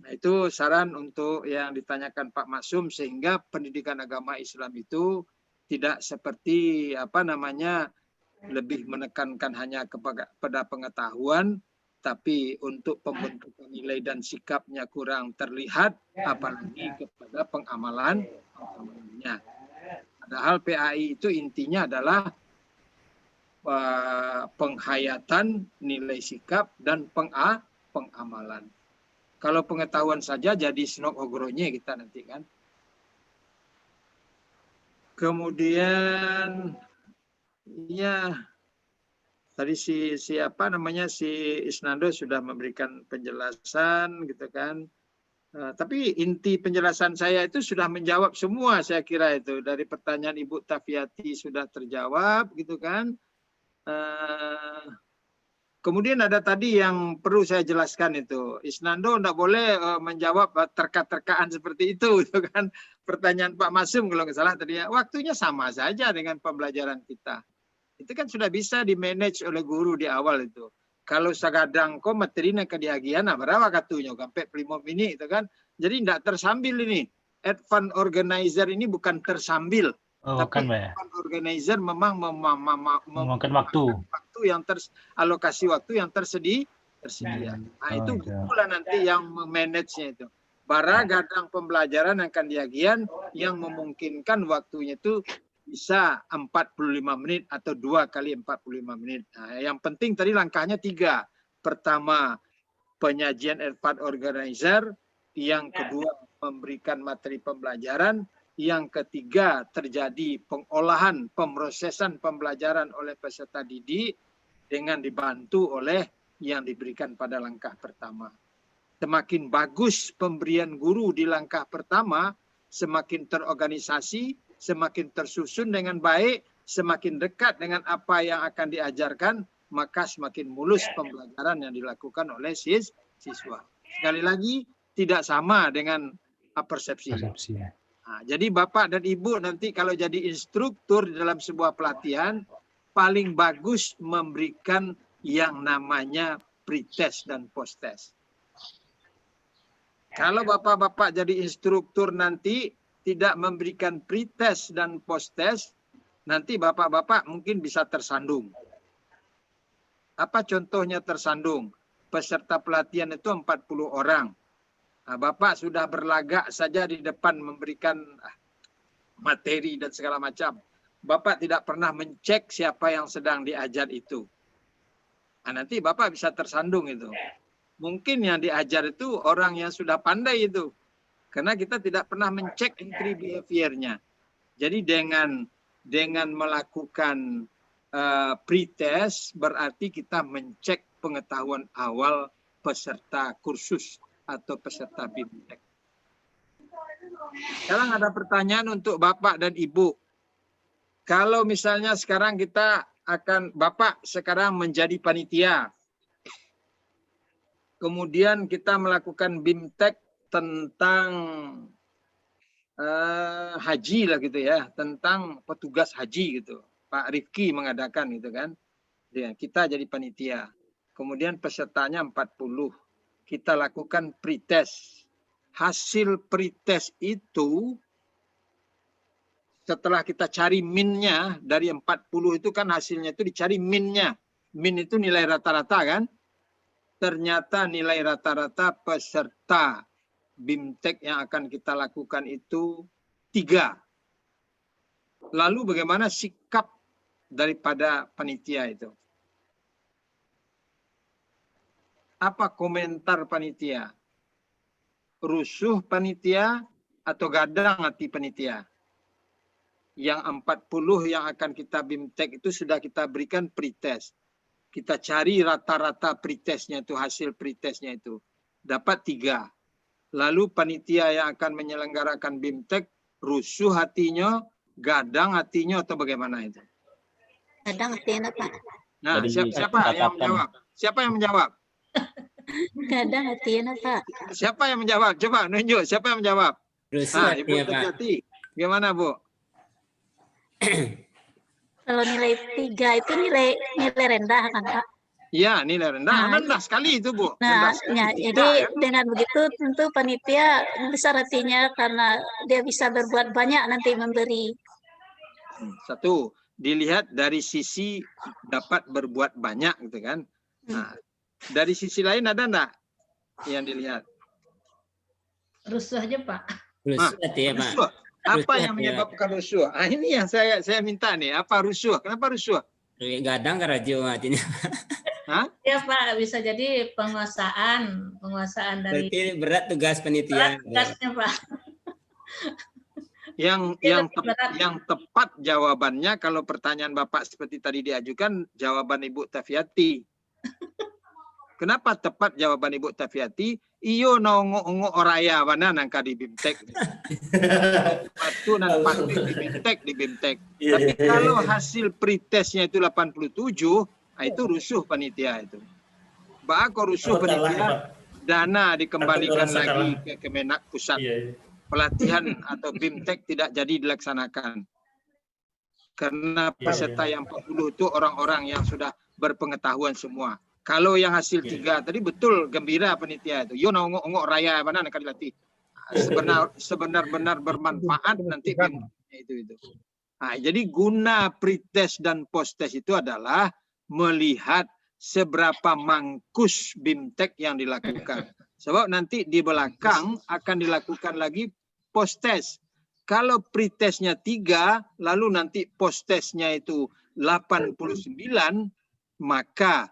Nah, itu saran untuk yang ditanyakan Pak Maksum, sehingga pendidikan agama Islam itu tidak seperti lebih menekankan hanya kepada pengetahuan, tapi untuk pembentukan nilai dan sikapnya kurang terlihat, apalagi kepada pengamalannya. Padahal PAI itu intinya adalah penghayatan nilai sikap dan pengamalan. Kalau pengetahuan saja jadi senok ogronya kita nanti kan. Kemudian ya tadi si Isnando sudah memberikan penjelasan gitu kan. Tapi inti penjelasan saya itu sudah menjawab semua, saya kira itu dari pertanyaan Ibu Tafiati sudah terjawab gitu kan. Kemudian ada tadi yang perlu saya jelaskan itu, Isnando tidak boleh menjawab terka-terkaan seperti itu kan. Pertanyaan Pak Masum kalau nggak salah tadi, waktunya sama saja dengan pembelajaran kita. Itu kan sudah bisa di-manage oleh guru di awal itu. Kalau sagadang ko materinya ke diagian, berapa katunya sampai 5 menit itu kan. Jadi tidak tersambil ini. Advance organizer ini bukan tersambil. Oh, Tapi kan Pak ya. event organizer memang Memakan waktu. alokasi waktu yang tersedia. Nah, itu itu. pula nanti yang memanage-nya itu. Bara gadang pembelajaran akan diagian yang memungkinkan waktunya itu bisa 45 menit atau 2 kali 45 menit. Nah, yang penting tadi langkahnya 3. Pertama, penyajian event organizer. Yang kedua, memberikan materi pembelajaran. Yang ketiga, terjadi pengolahan, pemrosesan pembelajaran oleh peserta didik dengan dibantu oleh yang diberikan pada langkah pertama. Semakin bagus pemberian guru di langkah pertama, semakin terorganisasi, semakin tersusun dengan baik, semakin dekat dengan apa yang akan diajarkan, maka semakin mulus pembelajaran yang dilakukan oleh siswa. Sekali lagi, tidak sama dengan persepsi. Nah, jadi Bapak dan Ibu nanti kalau jadi instruktur dalam sebuah pelatihan, paling bagus memberikan yang namanya pre-test dan post-test. Kalau Bapak-Bapak jadi instruktur nanti tidak memberikan pre-test dan post-test, nanti Bapak-Bapak mungkin bisa tersandung. Apa contohnya tersandung? Peserta pelatihan itu 40 orang. Nah, Bapak sudah berlagak saja di depan memberikan materi dan segala macam. Bapak tidak pernah mencek siapa yang sedang diajar itu. Nah, nanti Bapak bisa tersandung itu. Mungkin yang diajar itu orang yang sudah pandai itu. Karena kita tidak pernah mencek entry behavior-nya. Jadi dengan melakukan pre-test berarti kita mencek pengetahuan awal peserta kursus atau peserta BIMTEK. Sekarang ada pertanyaan untuk Bapak dan Ibu. Kalau misalnya sekarang Bapak sekarang menjadi panitia. Kemudian kita melakukan BIMTEK tentang haji lah gitu ya, tentang petugas haji gitu. Pak Rifki mengadakan gitu kan. Kita jadi panitia. Kemudian pesertanya 40. Kita lakukan pretest. Hasil pretest itu setelah kita cari min-nya dari 40 itu kan hasilnya itu dicari min-nya. Min itu nilai rata-rata kan? Ternyata nilai rata-rata peserta BIMTEK yang akan kita lakukan itu 3. Lalu bagaimana sikap daripada panitia itu? Apa komentar panitia? Rusuh panitia atau gadang hati panitia? Yang 40 yang akan kita BIMTEK itu sudah kita berikan pretest. Kita cari rata-rata pretestnya itu, hasil pretestnya itu. Dapat 3. Lalu panitia yang akan menyelenggarakan BIMTEK, rusuh hatinya, gadang hatinya atau bagaimana itu? Gadang hatinya, Pak. Nah, siapa yang menjawab? Siapa yang menjawab? Gadang hatinya, Pak. Siapa yang menjawab? Coba nunjuk, siapa yang menjawab? Rusuh Ibu Tati. Gimana, Bu? Kalau nilai 3 itu nilai rendah kan, Pak? Iya, nilai rendah. Rendah sekali itu, Bu. Nah, jadi ya? dengan begitu tentu panitia besar hatinya karena dia bisa berbuat banyak nanti memberi. 1, dilihat dari sisi dapat berbuat banyak gitu kan. Nah, dari sisi lain ada enggak yang dilihat? Rusuh aja, Pak. Rusuh ya, Pak. Rusuh. Apa Rusuh yang ya, menyebabkan rusuh? Ini yang saya minta nih. Apa rusuh? Kenapa rusuh? Gadang karajo matinya. Hah? Ya, Pak, bisa jadi penguasaan dari. Berarti berat tugas panitia. Tugasnya, Pak. Yang tepat jawabannya kalau pertanyaan Bapak seperti tadi diajukan, jawaban Ibu Tafiati. Kenapa tepat jawaban Ibu Tafiati? Iyo nongo oraya mana nangka di BIMTEK. Waktu nan pasti di BIMTEK. Tapi kalau hasil pretestnya itu 87, nah itu rusuh panitia itu. Kok rusuh panitia? Dana dikembalikan lagi ke Kemenak Pusat. Pelatihan atau BIMTEK tidak jadi dilaksanakan. Karena peserta yang 40 itu orang-orang yang sudah berpengetahuan semua. Kalau yang hasil 3 tadi betul gembira panitia itu. Yo nongok raya mana nak dilatih. Sebenar-benar bermanfaat nanti itu. Nah, jadi guna pretest dan posttest itu adalah melihat seberapa mangkus BIMTEK yang dilakukan. Sebab nanti di belakang akan dilakukan lagi posttest. Kalau pretestnya 3, lalu nanti posttestnya itu 89, maka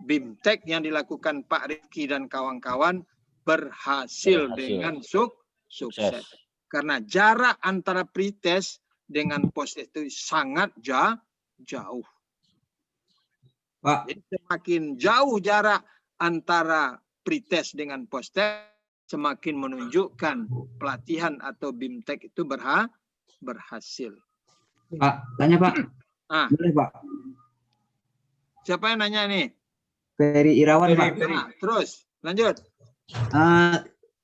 BIMTEK yang dilakukan Pak Rifki dan kawan-kawan berhasil dengan sukses. Karena jarak antara pretest dengan posttest itu sangat jauh. Pak. Jadi semakin jauh jarak antara pretest dengan posttest, semakin menunjukkan pelatihan atau BIMTEK itu berhasil. Pak, tanya Pak. Boleh Pak? Siapa yang nanya nih? Ferry Irawan Pak. Terus lanjut.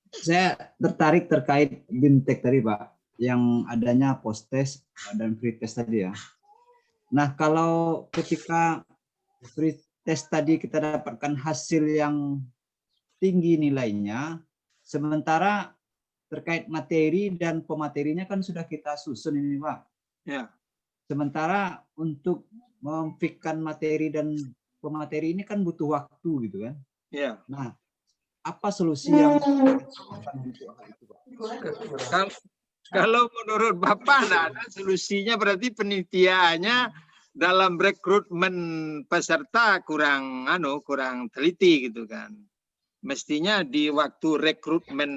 Saya tertarik terkait BIMTEK tadi Pak, yang adanya posttest dan pretest tadi ya. Nah, kalau ketika pretest tadi kita dapatkan hasil yang tinggi nilainya, sementara terkait materi dan pematerinya kan sudah kita susun ini Pak. Ya. Sementara untuk memfikkan materi dan pemateri ini kan butuh waktu gitu kan. Ya. Nah, apa solusi yang kalau menurut Bapak tidak ada solusinya, berarti penelitiannya dalam rekrutmen peserta kurang teliti gitu kan. Mestinya di waktu rekrutmen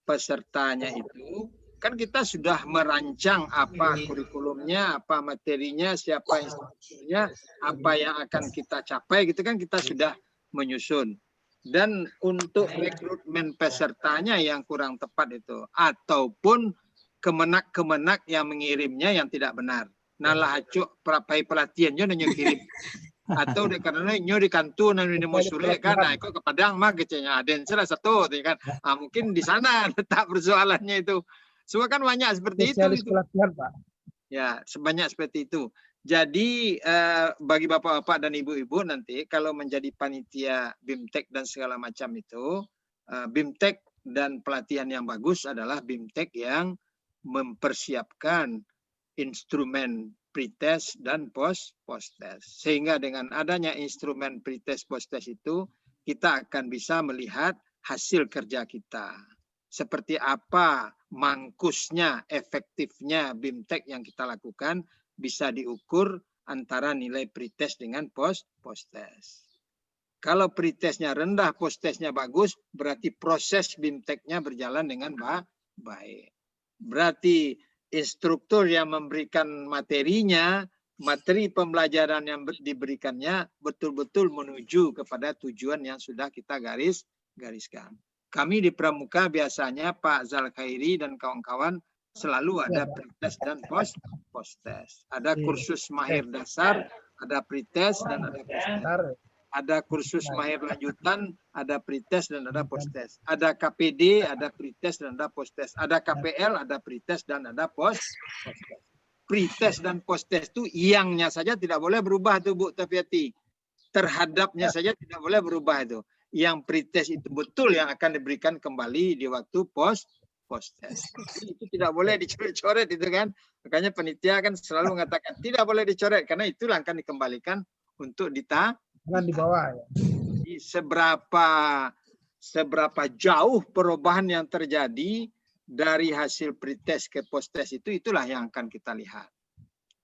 pesertanya itu kan kita sudah merancang apa kurikulumnya, apa materinya, siapa instrukturnya, apa yang akan kita capai gitu kan, kita sudah menyusun. Dan untuk rekrutmen pesertanya yang kurang tepat itu, ataupun kemenak-kemenak yang mengirimnya yang tidak benar. Nalah acuk perapai pelatihannya nanya kirim. Atau karena nyo di kantor nanya mau sore kan, nah ikut ke Padang mah kecenya ada salah satu kan. Mungkin di sana letak persoalannya itu. Semua kan banyak seperti itu. Pelatihan, Pak. Ya, sebanyak seperti itu. Jadi bagi bapak-bapak dan ibu-ibu nanti kalau menjadi panitia BIMTEK dan segala macam itu, BIMTEK dan pelatihan yang bagus adalah BIMTEK yang mempersiapkan instrumen pretest dan posttest. Sehingga dengan adanya instrumen pretest posttest itu, kita akan bisa melihat hasil kerja kita. Seperti apa mangkusnya, efektifnya BIMTEK yang kita lakukan, bisa diukur antara nilai pretest dengan posttest. Kalau pretestnya rendah, posttestnya bagus, berarti proses BIMTEK-nya berjalan dengan baik. Berarti instruktur yang memberikan materinya, materi pembelajaran yang diberikannya betul-betul menuju kepada tujuan yang sudah kita gariskan. Kami di Pramuka biasanya Pak Zalkhairi dan kawan-kawan selalu ada pretest dan posttest. Ada kursus mahir dasar, ada pretest dan ada posttest. Ada kursus mahir lanjutan, ada pretest dan ada posttest. Ada KPD, ada pretest dan ada posttest. Ada KPL, ada pretest dan ada posttest. Pretest dan posttest itu iangnya saja tidak boleh berubah tuh Bu Tafiati. Terhadapnya saja tidak boleh berubah itu. Yang pretest itu betul yang akan diberikan kembali di waktu posttest. Itu tidak boleh dicoret-coret itu kan. Makanya panitia kan selalu mengatakan tidak boleh dicoret karena itulah akan dikembalikan untuk di bawah ya. Jadi seberapa jauh perubahan yang terjadi dari hasil pretest ke posttest itu, itulah yang akan kita lihat.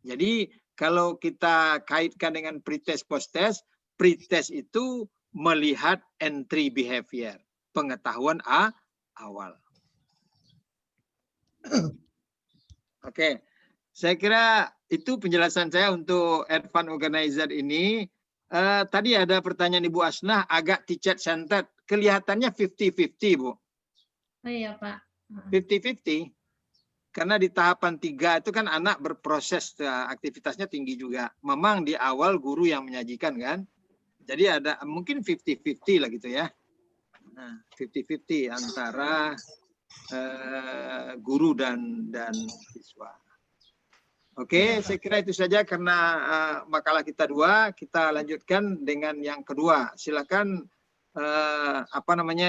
Jadi kalau kita kaitkan dengan pretest posttest, pretest itu melihat entry behavior, pengetahuan awal. Oke, saya kira itu penjelasan saya untuk advance organizer ini. Tadi ada pertanyaan Ibu Asnah, agak teacher centered. Kelihatannya 50-50, Bu. Oh iya, Pak. 50-50. Karena di tahapan 3 itu kan anak berproses, aktivitasnya tinggi juga. Memang di awal guru yang menyajikan kan. Jadi ada mungkin 50-50 lah gitu ya. Nah, 50-50 antara guru dan siswa. Oke, saya kira itu saja karena makalah kita 2, kita lanjutkan dengan yang kedua. Silakan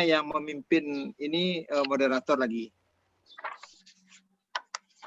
yang memimpin ini moderator lagi.